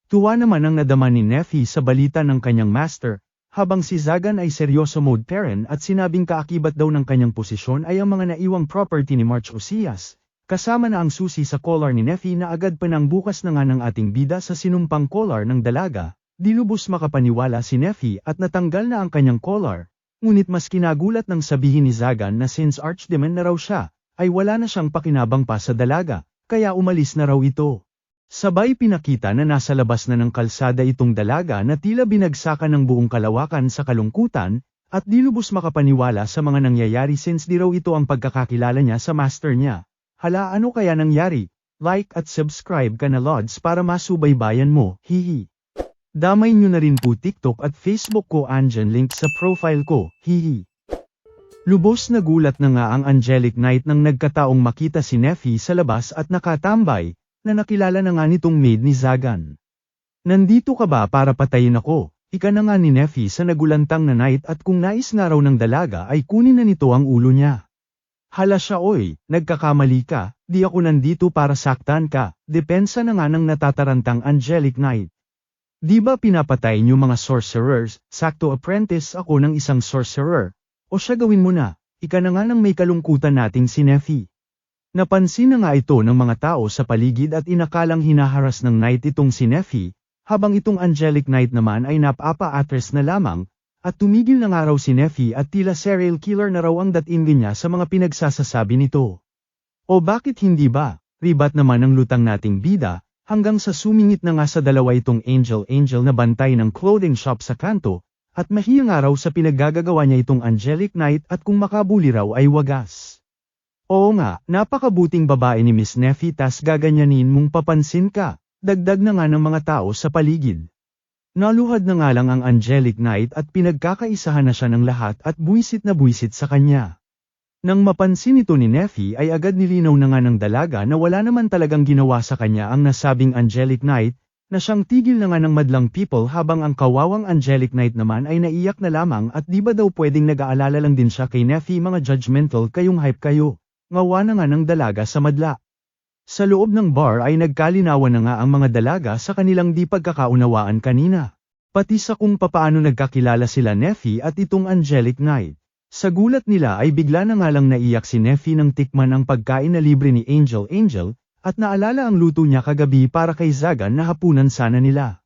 Tuwa naman ang nadama ni Nephi sa balita ng kanyang master, habang si Zagan ay seryoso mode parent at sinabing kaakibat daw ng kanyang posisyon ay ang mga naiwang property ni March Osias, kasama na ang susi sa collar ni Nephi na agad pa nang bukas na nga ng ating bida sa sinumpang collar ng dalaga. Di lubos makapaniwala si Nephi at natanggal na ang kanyang collar, ngunit mas kinagulat nang sabihin ni Zagan na since Archdemon na raw siya, ay wala na siyang pakinabang pa sa dalaga, kaya umalis na raw ito. Sabay pinakita na nasa labas na ng kalsada itong dalaga na tila binagsakan ng buong kalawakan sa kalungkutan, at di lubos makapaniwala sa mga nangyayari since di raw ito ang pagkakakilala niya sa master niya. Hala ano kaya nangyari? Like at subscribe ka na Lods para masubaybayan mo, hihi. Damay nyo na rin po TikTok at Facebook ko andyan link sa profile ko, hihi. Lubos na gulat na nga ang Angelic Knight nang nagkataong makita si Nephi sa labas at nakatambay, na nakilala na nga nitong maid ni Zagan. Nandito ka ba para patayin ako? Ika na nga ni Nephi sa nagulantang na Knight at kung nais nga raw ng dalaga ay kunin na nito ang ulo niya. Hala siya oy, nagkakamali ka, di ako nandito para saktan ka, depensa na nga ng natatarantang Angelic Knight. Di ba pinapatay niyo mga sorcerers, sakto apprentice ako ng isang sorcerer, o siya gawin mo na, ika na nga nang may kalungkutan nating si Nephi. Napansin na nga ito ng mga tao sa paligid at inakalang hinaharas ng Knight itong si Nephi, habang itong Angelic Knight naman ay napapa-atras na lamang, at tumigil na nga raw si Nephi at tila serial killer na raw ang dating niya sa mga pinagsasasabi nito. O bakit hindi ba, ribat naman ang lutang nating bida, hanggang sa sumingit na nga sa dalawa itong angel na bantay ng clothing shop sa kanto, at mahiya nga raw sa pinaggagawa niya itong Angelic Knight at kung makabuli raw ay wagas. Oo nga, napakabuting babae ni Miss Nephi tas gaganyanin mong papansin ka, dagdag na nga ng mga tao sa paligid. Naluhad na nga lang ang Angelic Knight at pinagkakaisahan na siya ng lahat at buwisit na buwisit sa kanya. Nang mapansin ito ni Nephi ay agad nilinaw na nga ng dalaga na wala naman talagang ginawa sa kanya ang nasabing Angelic Knight, na siyang tigil na nga ng madlang people habang ang kawawang Angelic Knight naman ay naiyak na lamang at di ba daw pwedeng nag-aalala lang din siya kay Nephi mga judgmental kayong hype kayo, ngawa na nga ng dalaga sa madla. Sa loob ng bar ay nagkalinawan na nga ang mga dalaga sa kanilang di pagkakaunawaan kanina. Pati sa kung papaano nagkakilala sila Neffy at itong Angelic Knight. Sa gulat nila ay bigla na nga lang naiyak si Neffy nang tikman ang pagkain na libre ni Angel, at naalala ang luto niya kagabi para kay Zagan na hapunan sana nila.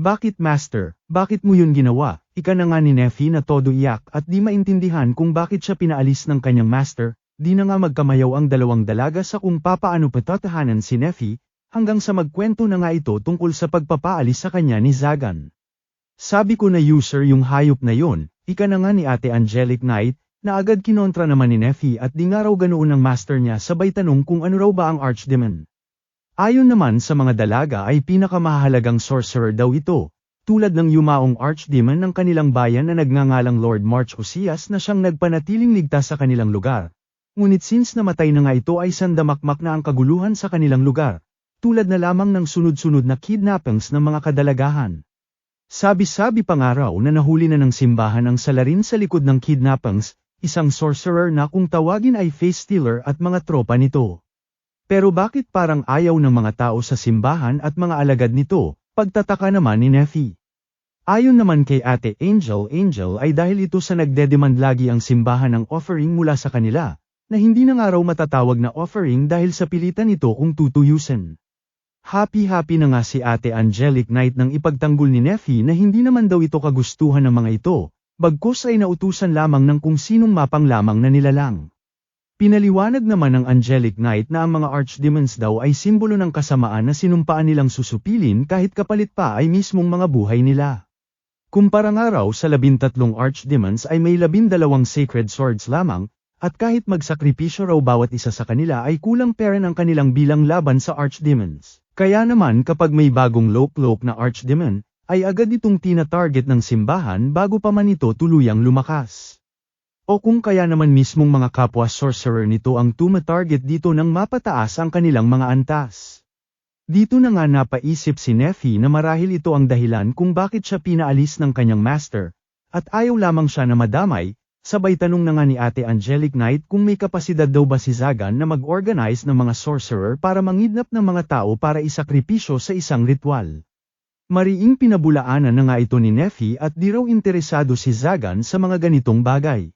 Bakit Master, bakit mo yun ginawa? Ika na nga ni Neffy na todo iyak at di maintindihan kung bakit siya pinaalis ng kanyang master. Di na nga magkamayaw ang dalawang dalaga sa kung papaano patatahanan si Neffy, hanggang sa magkwento na nga ito tungkol sa pagpapaalis sa kanya ni Zagan. Sabi ko na user yung hayop na yon, ika na nga ni Ate Angelic Knight, na agad kinontra naman ni Neffy at di nga raw ganoon ang master niya sabay tanong kung ano raw ba ang Archdemon. Ayon naman sa mga dalaga ay pinakamahalagang sorcerer daw ito, tulad ng yumaong Archdemon ng kanilang bayan na nagngangalang Lord March Osias na siyang nagpanatiling ligtas sa kanilang lugar. Ngunit since namatay na nga ito ay sandamakmak na ang kaguluhan sa kanilang lugar, tulad na lamang ng sunod-sunod na kidnappings ng mga kadalagahan. Sabi-sabi pa nga raw na nahuli na ng simbahan ang salarin sa likod ng kidnappings, isang sorcerer na kung tawagin ay face stealer at mga tropa nito. Pero bakit parang ayaw ng mga tao sa simbahan at mga alagad nito, pagtataka naman ni Neffy. Ayon naman kay Ate Angel ay dahil ito sa nagdedemand lagi ang simbahan ng offering mula sa kanila, na hindi na nga raw matatawag na offering dahil sa pilitan nito kung tutuyusin. Happy na nga si Ate Angelic Knight nang ipagtanggol ni Neffy na hindi naman daw ito kagustuhan ng mga ito, bagkus ay nautusan lamang ng kung sinong mapang lamang na nilalang. Pinaliwanag naman ng Angelic Knight na ang mga Archdemons daw ay simbolo ng kasamaan na sinumpaan nilang susupilin kahit kapalit pa ay mismong mga buhay nila. Kumpara nga raw sa 13 Archdemons ay may 12 sacred swords lamang, at kahit magsakripisyo raw bawat isa sa kanila ay kulang pera ng kanilang bilang laban sa Archdemons. Kaya naman kapag may bagong low-cloak na Archdemon, ay agad itong tina-target ng simbahan bago pa man ito tuluyang lumakas. O kung kaya naman mismong mga kapwa sorcerer nito ang tuma-target dito nang mapataas ang kanilang mga antas. Dito na nga napaisip si Neffy na marahil ito ang dahilan kung bakit siya pinaalis ng kanyang master, at ayaw lamang siya na madamay, sabay tanong na nga ni Ate Angelic Knight kung may kapasidad daw ba si Zagan na mag-organize ng mga sorcerer para mangidnap ng mga tao para isakripisyo sa isang ritual. Mariing pinabulaanan na nga ito ni Neffy at di raw interesado si Zagan sa mga ganitong bagay.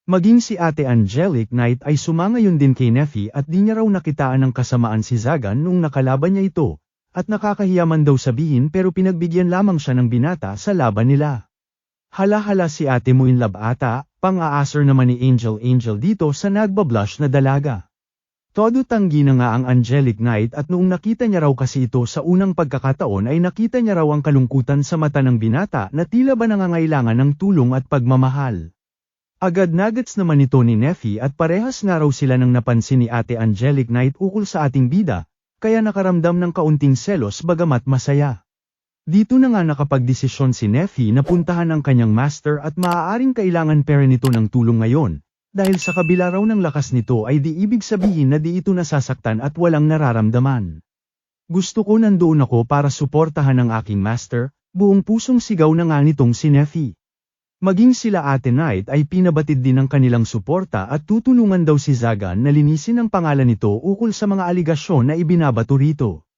Maging si Ate Angelic Knight ay sumangayon din kay Neffy at di niya raw nakitaan ng kasamaan si Zagan nung nakalaban niya ito, at nakakahiyaman daw sabihin pero pinagbigyan lamang siya ng binata sa laban nila. Hala si Ate mo in love ata, pang-aasar naman ni Angel dito sa nagbablush na dalaga. Todo tanggi na nga ang Angelic Knight at noong nakita niya raw kasi ito sa unang pagkakataon ay nakita niya raw ang kalungkutan sa mata ng binata na tila ba nangangailangan ng tulong at pagmamahal. Agad nagets naman ito ni Neffy at parehas nga raw sila nang napansin ni Ate Angelic Knight ukol sa ating bida, kaya nakaramdam ng kaunting selos bagamat masaya. Dito na nga nakapagdesisyon si Neffy na puntahan ang kanyang master at maaaring kailangan pera nito ng tulong ngayon. Dahil sa kabila raw ng lakas nito ay di ibig sabihin na di ito nasasaktan at walang nararamdaman. Gusto ko nandoon ako para suportahan ang aking master, buong pusong sigaw na nga nitong si Neffy. Maging sila Ate Knight ay pinabatid din ng kanilang suporta at tutulungan daw si Zagan na linisin ang pangalan nito ukol sa mga aligasyon na ibinabato rito.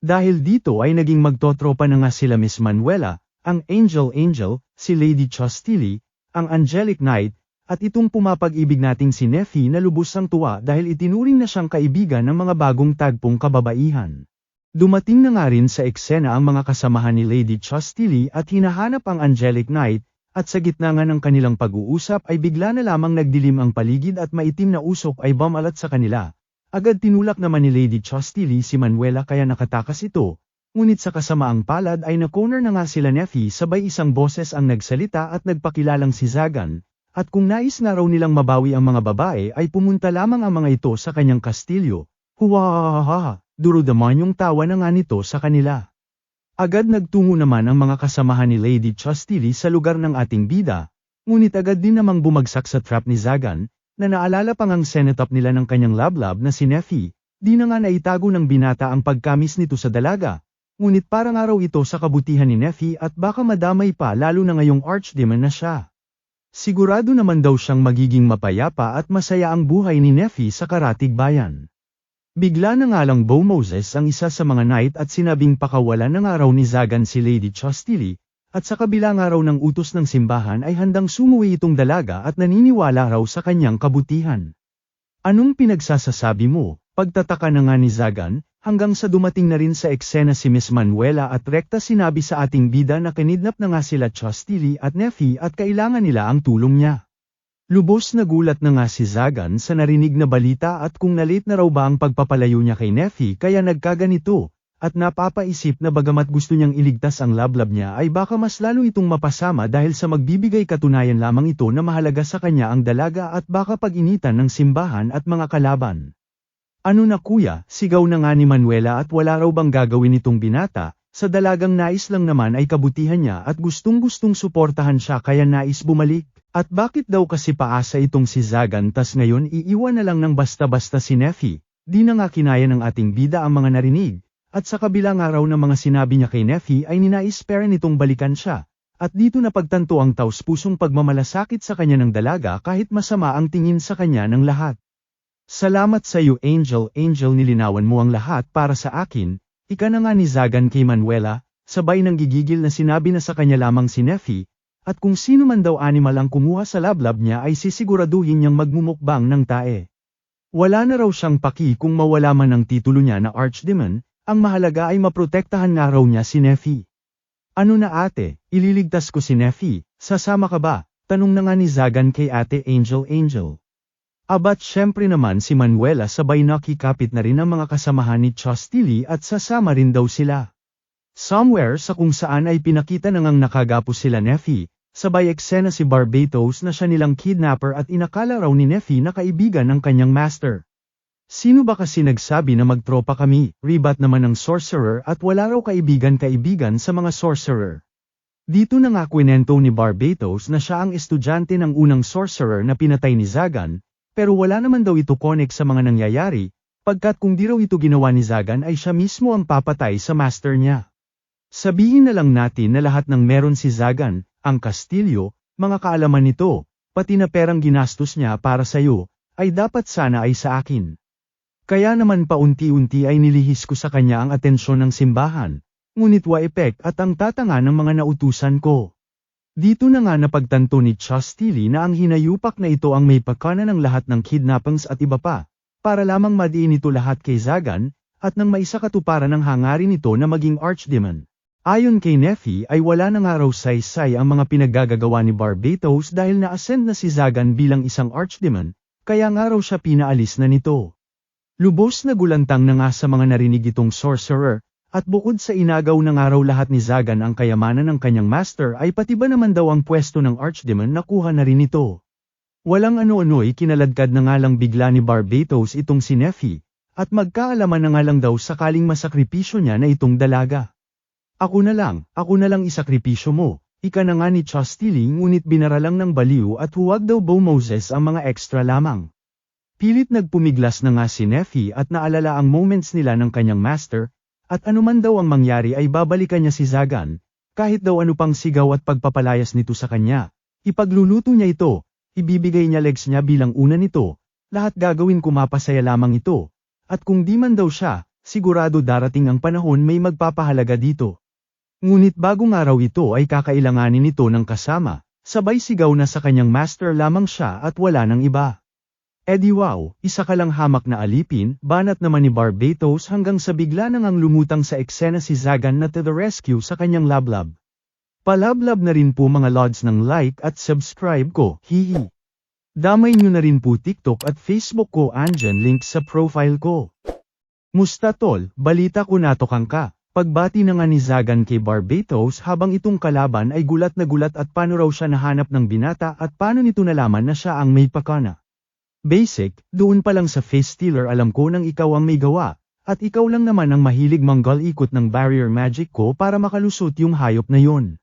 Dahil dito ay naging magtotropa na nga sila Miss Manuela, ang Angel, si Lady Chastili, ang Angelic Knight, at itong pumapag-ibig nating si Neffy na lubos ang tuwa dahil itinuring na siyang kaibigan ng mga bagong tagpong kababaihan. Dumating na nga rin sa eksena ang mga kasamahan ni Lady Chastili at hinahanap ang Angelic Knight, at sa gitna nga ng kanilang pag-uusap ay bigla na lamang nagdilim ang paligid at maitim na usok ay bumalat sa kanila. Agad tinulak naman ni Lady Chastili si Manuela kaya nakatakas ito, ngunit sa kasamaang palad ay na-corner na nga sila Neffy sabay isang boses ang nagsalita at nagpakilalang si Zagan. At kung nais na raw nilang mabawi ang mga babae ay pumunta lamang ang mga ito sa kanyang kastilyo. Huwahahaha, duro-damanyong tawa na nga nito sa kanila. Agad nagtungo naman ang mga kasamahan ni Lady Chastili sa lugar ng ating bida, ngunit agad din namang bumagsak sa trap ni Zagan, na naalala pang ang senetop nila ng kanyang lablab na si Neffy, di na nga naitago ng binata ang pagkamis nito sa dalaga. Ngunit parang araw ito sa kabutihan ni Neffy at baka madamay pa lalo na ngayong Archdemon na siya. Sigurado naman daw siyang magiging mapayapa at masaya ang buhay ni Neffy sa Karatig Bayan. Bigla na nga lang Bo Moses ang isa sa mga knight at sinabing pakawalan na nga raw ni Zagan si Lady Chastity, at sa kabila nga raw ng utos ng simbahan ay handang sumuwi itong dalaga at naniniwala raw sa kanyang kabutihan. Anong pinagsasasabi mo? Pagtataka na nga ni Zagan, hanggang sa dumating na rin sa eksena si Miss Manuela at rekta sinabi sa ating bida na kinidnap na nga sila Chastity at Neffy at kailangan nila ang tulong niya. Lubos na gulat na nga si Zagan sa narinig na balita at kung nalit na raw ba ang pagpapalayo niya kay Neffy kaya nagkaganito, at napapaisip na bagamat gusto niyang iligtas ang lablab niya ay baka mas lalo itong mapasama dahil sa magbibigay katunayan lamang ito na mahalaga sa kanya ang dalaga at baka pag-initan ng simbahan at mga kalaban. Ano na kuya, sigaw na nga ni Manuela at wala raw bang gagawin itong binata, sa dalagang nais lang naman ay kabutihan niya at gustong-gustong suportahan siya kaya nais bumalik. At bakit daw kasi paasa itong si Zagan tas ngayon iiwan na lang ng basta-basta si Neffy, di na nga kinaya ng ating bida ang mga narinig, at sa kabilang araw ng mga sinabi niya kay Neffy ay ninais pa rin itong balikan siya, at dito napagtanto ang taus-pusong pagmamalasakit sa kanya ng dalaga kahit masama ang tingin sa kanya ng lahat. Salamat sa iyo Angel, nilinawan mo ang lahat para sa akin, ika na nga ni Zagan kay Manuela, sabay ng gigigil na sinabi na sa kanya lamang si Neffy, at kung sino man daw animal ang kumuha sa lablab niya ay sisiguraduhin niyang magmumukbang ng tae. Wala na raw siyang paki kung mawala man ang titulo niya na Archdemon, ang mahalaga ay maprotektahan nga raw niya si Neffy. Ano na ate, ililigtas ko si Neffy, sasama ka ba? Tanong na nga ni Zagan kay ate Angel. Abat syempre naman si Manuela sabay nakikapit na rin ang mga kasamahan ni Chastity at sasama rin daw sila. Somewhere sa kung saan ay pinakita na ngang nakagapos sila Neffy, sabay eksena si Barbatos na siya nilang kidnapper at inakala raw ni Neffy na kaibigan ng kanyang master. Sino ba kasi nagsabi na magtropa kami, ribat naman ng sorcerer at wala raw kaibigan sa mga sorcerer. Dito na nga kwento ni Barbatos na siya ang estudyante ng unang sorcerer na pinatay ni Zagan, pero wala naman daw ito connect sa mga nangyayari, pagkat kung di raw ito ginawa ni Zagan ay siya mismo ang papatay sa master niya. Sabihin na lang natin na lahat ng meron si Zagan, ang kastilyo, mga kaalaman nito, pati na perang ginastos niya para sayo, ay dapat sana ay sa akin. Kaya naman paunti-unti ay nilihis ko sa kanya ang atensyon ng simbahan, ngunit wa-epek at ang tatanga ng mga nautusan ko. Dito na nga napagtanto ni Chastity na ang hinayupak na ito ang may pakana ng lahat ng kidnappings at iba pa, para lamang madiin ito lahat kay Zagan, at nang maisakatuparan ng hangarin nito na maging Archdemon. Ayon kay Neffy ay wala na nga raw saysay ang mga pinaggagawa ni Barbatos dahil na-ascend na si Zagan bilang isang Archdemon, kaya nga raw siya pinaalis na nito. Lubos na gulantang na nga sa mga narinig itong sorcerer, at bukod sa inagaw na nga raw lahat ni Zagan ang kayamanan ng kanyang master ay pati ba naman daw ang pwesto ng Archdemon nakuha na rin ito. Walang ano-ano'y kinaladkad na nga lang bigla ni Barbatos itong si Neffy, at magkaalaman na nga lang daw sakaling masakripisyo niya na itong dalaga. Ako na lang isakripisyo mo, ika na nga ni Chastity ngunit binara lang ng baliw at huwag daw Bo Moses ang mga extra lamang. Pilit nagpumiglas na nga si Neffy at naalala ang moments nila ng kanyang master, at anuman daw ang mangyari ay babalikan niya si Zagan, kahit daw ano pang sigaw at pagpapalayas nito sa kanya. Ipagluluto niya ito, ibibigay niya legs niya bilang una nito, lahat gagawin ko mapasaya lamang ito. At kung di man daw siya, sigurado darating ang panahon may magpapahalaga dito. Ngunit bagong araw ito ay kakailanganin nito ng kasama, sabay sigaw na sa kanyang master lamang siya at wala nang iba. Edi wow, isa ka lang hamak na alipin, banat naman ni Barbatos hanggang sa bigla nang ang lumutang sa eksena si Zagan na to the rescue sa kanyang lablab. Palablab na rin po mga lods ng like at subscribe ko, hihi. Damay nyo na rin po TikTok at Facebook ko andyan link sa profile ko. Musta tol, balita ko natokang ka. Pagbati na nga ni Zagan kay Barbatos habang itong kalaban ay gulat na gulat at paano raw siya nahanap ng binata at paano nito nalaman na siya ang may pakana. Basic, doon pa lang sa face stealer alam ko nang ikaw ang may gawa, at ikaw lang naman ang mahilig manggal ikot ng barrier magic ko para makalusot yung hayop na yon.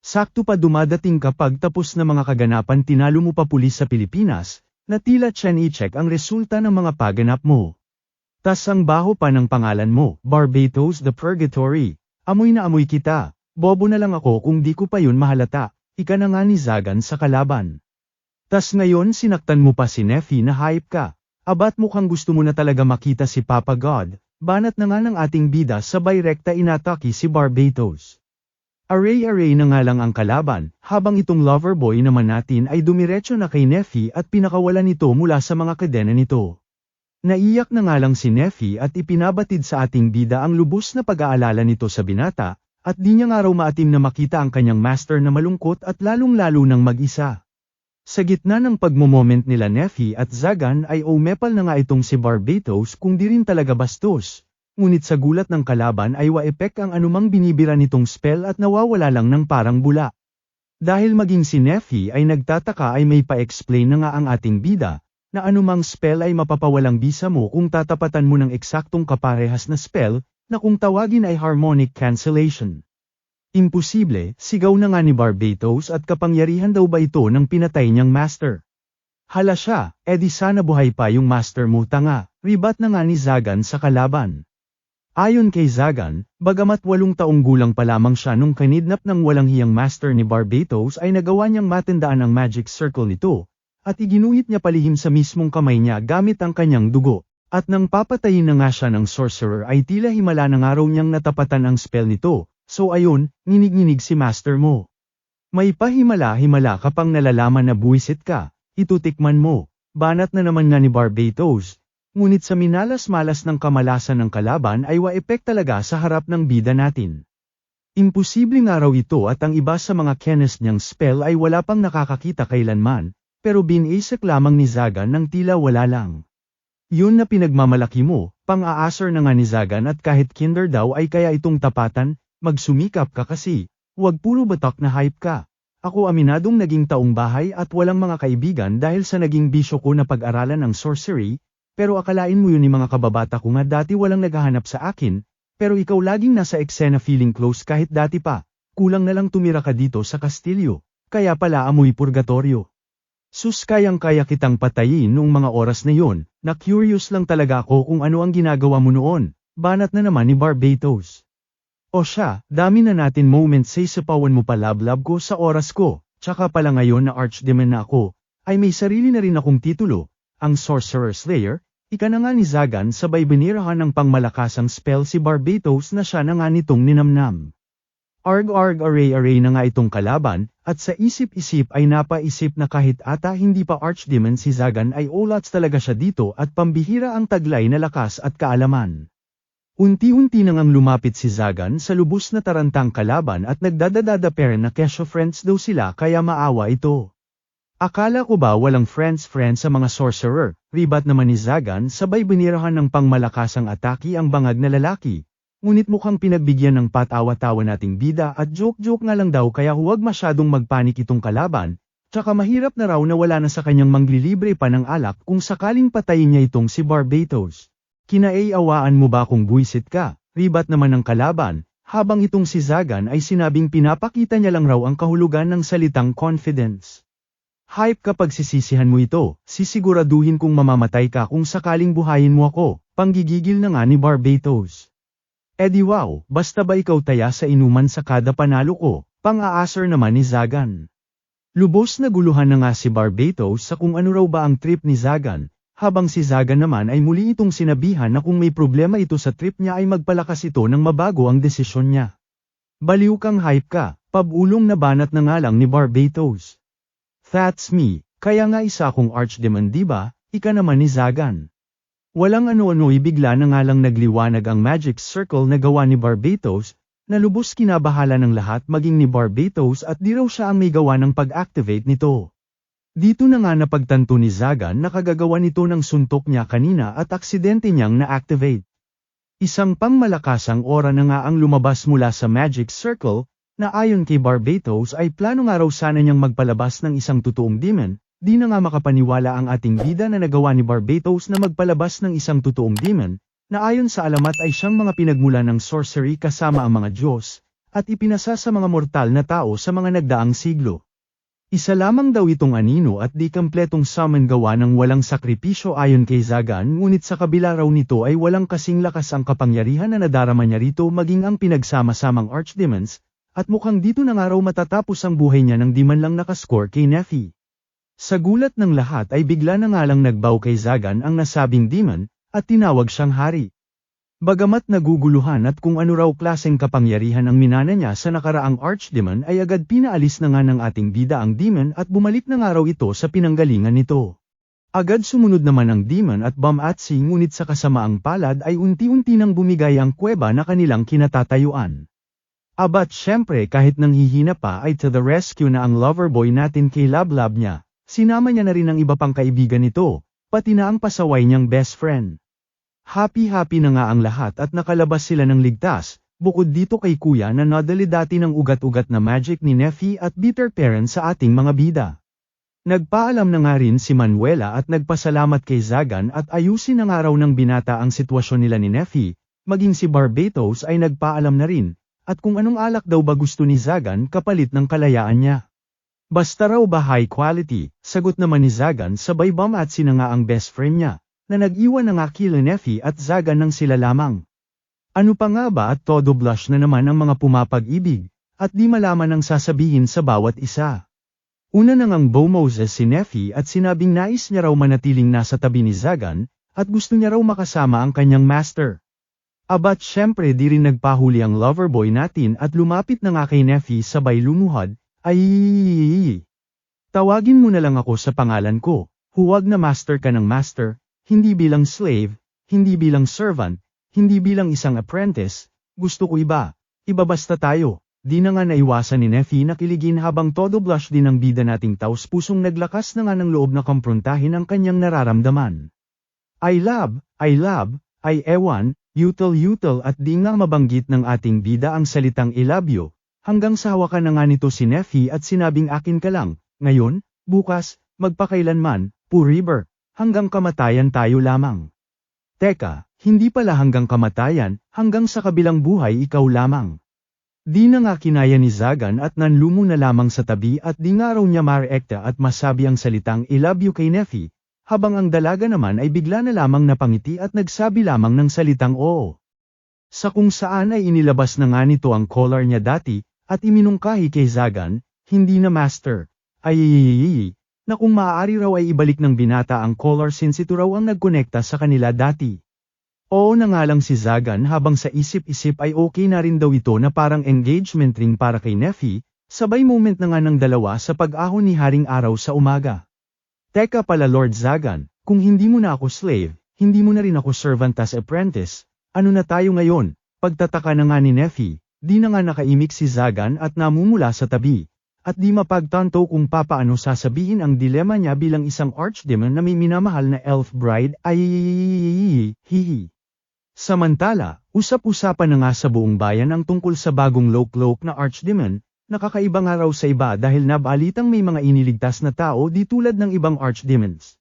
Sakto pa dumadating kapag tapos na mga kaganapan tinalo mo pa pulis sa Pilipinas, na tila tiyan i-check ang resulta ng mga paganap mo. Tas ang baho pa ng pangalan mo, Barbatos the Purgatory, amoy na amoy kita, bobo na lang ako kung di ko pa yun mahalata, ika na nga ni Zagan sa kalaban. Tas ngayon sinaktan mo pa si Neffy na hype ka, Abat mukhang gusto mo na talaga makita si Papa God, banat na nga ng ating bida sabay rekta inatake si Barbatos. Aray-aray na nga lang ang kalaban, habang itong lover boy naman natin ay dumiretso na kay Neffy at pinakawalan nito mula sa mga kadena nito. Naiyak na nga lang si Neffy at ipinabatid sa ating bida ang lubos na pag-aalala nito sa binata, at di niya nga raw maatim na makita ang kanyang master na malungkot at lalong-lalo ng mag-isa. Sa gitna ng pagmomoment nila Neffy at Zagan ay umepal na nga itong si Barbatos kung di rin talaga bastos. Ngunit sa gulat ng kalaban ay wa-epek ang anumang binibira nitong spell at nawawala lang ng parang bula. Dahil maging si Neffy ay nagtataka ay may pa-explain na nga ang ating bida, na anumang spell ay mapapawalang bisa mo kung tatapatan mo ng eksaktong kaparehas na spell, na kung tawagin ay harmonic cancellation. Imposible, sigaw na nga ni Barbatos at kapangyarihan daw ba ito ng pinatay niyang master. Hala siya, edi sana buhay pa yung master mo tanga, ribat na nga ni Zagan sa kalaban. Ayon kay Zagan, bagamat 8 taong gulang pa lamang siya nung kinidnap ng walang hiyang master ni Barbatos ay nagawa niyang matandaan ang magic circle nito, at iginuhit niya palihim sa mismong kamay niya gamit ang kanyang dugo. At nang papatayin na nga siya ng sorcerer ay tila himala na nga raw niyang natapatan ang spell nito, so ayun, nginig-nginig si master mo. May pahimala-himala ka pang nalalaman na buwisit ka, itutikman mo, banat na naman nga ni Barbatos. Ngunit sa minalas-malas ng kamalasan ng kalaban ay wa-epek talaga sa harap ng bida natin. Imposible nga raw ito at ang iba sa mga kenes niyang spell ay wala pang nakakakita kailanman, pero binasek lamang ni Zagan ng tila wala lang. Yun na pinagmamalaki mo, pang-aasar na nga ni Zagan at kahit kinder daw ay kaya itong tapatan, magsumikap ka kasi, wag puro batak na hype ka. Ako aminadong naging taong bahay at walang mga kaibigan dahil sa naging bisyo ko na pag-aralan ng sorcery, pero akalain mo yun ni mga kababata ko nga dati walang naghahanap sa akin, pero ikaw laging nasa eksena feeling close kahit dati pa, kulang na lang tumira ka dito sa kastilyo, kaya pala amoy purgatorio. Sus kayang-kaya kitang patayin noong mga oras na yon, na curious lang talaga ako kung ano ang ginagawa mo noon, banat na naman ni Barbatos. O siya, dami na natin moments sa isapawan mo pa lab-lab ko sa oras ko, tsaka pala ngayon na archdemon na ako, ay may sarili na rin akong titulo, ang Sorcerer Slayer, ika na nga ni Zagan sabay binirahan ng pangmalakasang spell si Barbatos na siya na nga nitong ninamnam. Arg-arg aray-aray na nga itong kalaban, at sa isip-isip ay napaisip na kahit ata hindi pa archdemon si Zagan ay olats talaga siya dito at pambihira ang taglay na lakas at kaalaman. Unti-unti nang ang lumapit si Zagan sa lubos na tarantang kalaban at nagdadadadaperen na kesyo friends daw sila kaya maawa ito. Akala ko ba walang friends sa mga sorcerer, ribat naman ni Zagan sabay binirahan ng pangmalakasang atake ang bangag na lalaki. Ngunit mukhang pinagbigyan ng patawa-tawa nating bida at joke-joke nga lang daw kaya huwag masyadong magpanik itong kalaban, tsaka mahirap na raw na wala na sa kanyang manglilibre pa ng alak kung sakaling patayin niya itong si Barbatos. Kinaawaan mo ba kung buwisit ka, ribat naman ng kalaban, habang itong si Zagan ay sinabing pinapakita niya lang raw ang kahulugan ng salitang confidence. Hype kapag sisisihan mo ito, sisiguraduhin kong mamamatay ka kung sakaling buhayin mo ako, panggigigil na nga ni Barbatos. Edi wow, basta ba ikaw taya sa inuman sa kada panalo ko, pang-aasar naman ni Zagan. Lubos na guluhan na nga si Barbatos sa kung ano raw ba ang trip ni Zagan, habang si Zagan naman ay muli itong sinabihan na kung may problema ito sa trip niya ay magpalakas ito nang mabago ang desisyon niya. Baliw kang hype ka, pabulong na banat na nga lang ni Barbatos. That's me, kaya nga isa akong archdemon diba, ika naman ni Zagan. Walang ano-ano bigla na nga lang nagliwanag ang magic circle na gawa ni Barbatos, na lubos kinabahala ng lahat maging ni Barbatos at di raw siya ang may gawa ng pag-activate nito. Dito na nga napagtanto ni Zagan na kagagawa nito ng suntok niya kanina at aksidente niyang na-activate. Isang pangmalakasang aura na nga ang lumabas mula sa magic circle, na ayon kay Barbatos ay plano nga raw sana niyang magpalabas ng isang totoong demon, di na nga makapaniwala ang ating bida na nagawa ni Barbatos na magpalabas ng isang totoong demon, na ayon sa alamat ay siyang mga pinagmula ng sorcery kasama ang mga Diyos, at ipinasa sa mga mortal na tao sa mga nagdaang siglo. Isa lamang daw itong anino at di kompletong summon gawa ng walang sakripisyo ayon kay Zagan ngunit sa kabila raw nito ay walang kasing lakas ang kapangyarihan na nadarama niya rito maging ang pinagsama-samang archdemons, at mukhang dito na nga raw matatapos ang buhay niya nang di man lang nakascore kay Neffy. Sa gulat ng lahat ay bigla na nga lang nagbow kay Zagan ang nasabing demon, at tinawag siyang hari. Bagamat naguguluhan at kung ano raw klaseng kapangyarihan ang minana niya sa nakaraang archdemon ay agad pinaalis na nga ng ating bida ang demon at bumalik na nga raw ito sa pinanggalingan nito. Agad sumunod naman ang demon at Bamatsi ngunit sa kasamaang palad ay unti-unti nang bumigay ang kuweba na kanilang kinatatayuan. Abat syempre kahit nanghihina pa ay to the rescue na ang loverboy natin kay Lablab niya, sinama niya na rin ang iba pang kaibigan nito, pati na ang pasaway niyang best friend. Happy-happy na nga ang lahat at nakalabas sila ng ligtas, bukod dito kay kuya na nadali dati ng ugat-ugat na magic ni Neffy at bitter parent sa ating mga bida. Nagpaalam na nga rin si Manuela at nagpasalamat kay Zagan at ayusin na nga raw ng binata ang sitwasyon nila ni Neffy, maging si Barbatos ay nagpaalam na rin, at kung anong alak daw ba gusto ni Zagan kapalit ng kalayaan niya. Basta raw ba high quality, sagot naman ni Zagan sabay Bamatsi na nga ang best friend niya, na nag-iwan na nga kila Neffy at Zagan ng sila lamang. Ano pa nga ba at todo blush na naman ang mga pumapag-ibig, at di malaman ang sasabihin sa bawat isa. Una na ngang Moses si Neffy at sinabing nais niya raw manatiling nasa tabi ni Zagan, at gusto niya raw makasama ang kanyang master. Abat syempre di rin nagpahuli ang loverboy natin at lumapit na nga kay Neffy sabay lumuhad, ay. Tawagin mo na lang ako sa pangalan ko, huwag na master ka ng master, hindi bilang slave, hindi bilang servant, hindi bilang isang apprentice, gusto ko iba basta tayo. Di na nga naiwasan ni Neffy na kiligin habang todo blush din ang bida nating taos pusong naglakas na nga ng loob na komprontahin ang kanyang nararamdaman. I love, ay ewan, yutel at di nga mabanggit ng ating bida ang salitang I love you, hanggang sa hawakan na nga nito si Neffy at sinabing akin ka lang, ngayon, bukas, magpakailanman, forever, hanggang kamatayan tayo lamang. Teka, hindi pala hanggang kamatayan, hanggang sa kabilang buhay ikaw lamang. Di na nga kinaya ni Zagan at nanlumo na lamang sa tabi at di nga raw niya mareekta at masabi ang salitang I love you kay Neffy, habang ang dalaga naman ay bigla na lamang napangiti at nagsabi lamang ng salitang oo. Sa kung saan ay inilabas na nga nito ang collar niya dati, at iminungkahi kay Zagan, hindi na master, na kung maaari raw ay ibalik ng binata ang collar since ito raw ang nagkonekta sa kanila dati. Oo na nga lang si Zagan habang sa isip-isip ay okay na rin daw ito na parang engagement ring para kay Neffy, sabay moment na nga ng dalawa sa pag-ahon ni Haring Araw sa umaga. Teka pala Lord Zagan, kung hindi mo na ako slave, hindi mo na rin ako servant as apprentice, ano na tayo ngayon? Pagtataka na nga ni Neffy, di na nga nakaimik si Zagan at namumula sa tabi, at di mapagtanto kung papaano sasabihin ang dilema niya bilang isang archdemon na may minamahal na elf bride hihi. Samantala, usap-usapan na nga sa buong bayan ang tungkol sa bagong loke-loke na archdemon, nakakaiba nga raw sa iba dahil nabalitang may mga iniligtas na tao di tulad ng ibang archdemons.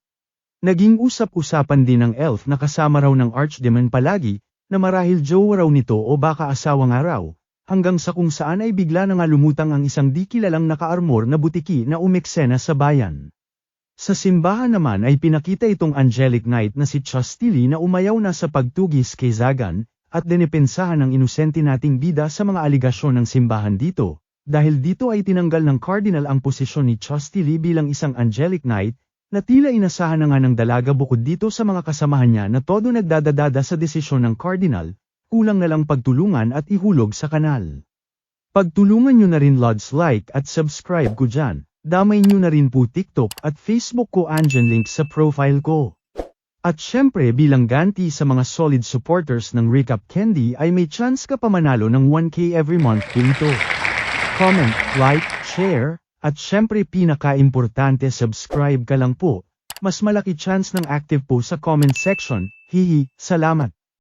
Naging usap-usapan din ng elf na kasama raw ng archdemon palagi, na marahil jowa raw nito o baka asawa nga raw, hanggang sa kung saan ay bigla na nga lumutang ang isang di kilalang naka-armor na butiki na umeksena sa bayan. Sa simbahan naman ay pinakita itong angelic knight na si Chastili na umayaw na sa pagtugis kay Zagan, at dinipensahan ng inosente nating bida sa mga aligasyon ng simbahan dito, dahil dito ay tinanggal ng cardinal ang posisyon ni Chastili bilang isang angelic knight, na tila inasahan na nga ng dalaga bukod dito sa mga kasamahan niya na todo nagdadadada sa desisyon ng cardinal, kulang na lang pagtulungan at ihulog sa kanal. Pagtulungan nyo na rin Lods like at subscribe ko dyan. Damay nyo na rin po TikTok at Facebook ko andyan link sa profile ko. At syempre bilang ganti sa mga solid supporters ng Recap Candy ay may chance ka pa manalo ng 1K every month dito. Comment, like, share, at syempre pinaka-importante subscribe ka lang po. Mas malaki chance ng active po sa comment section. Hihi, salamat.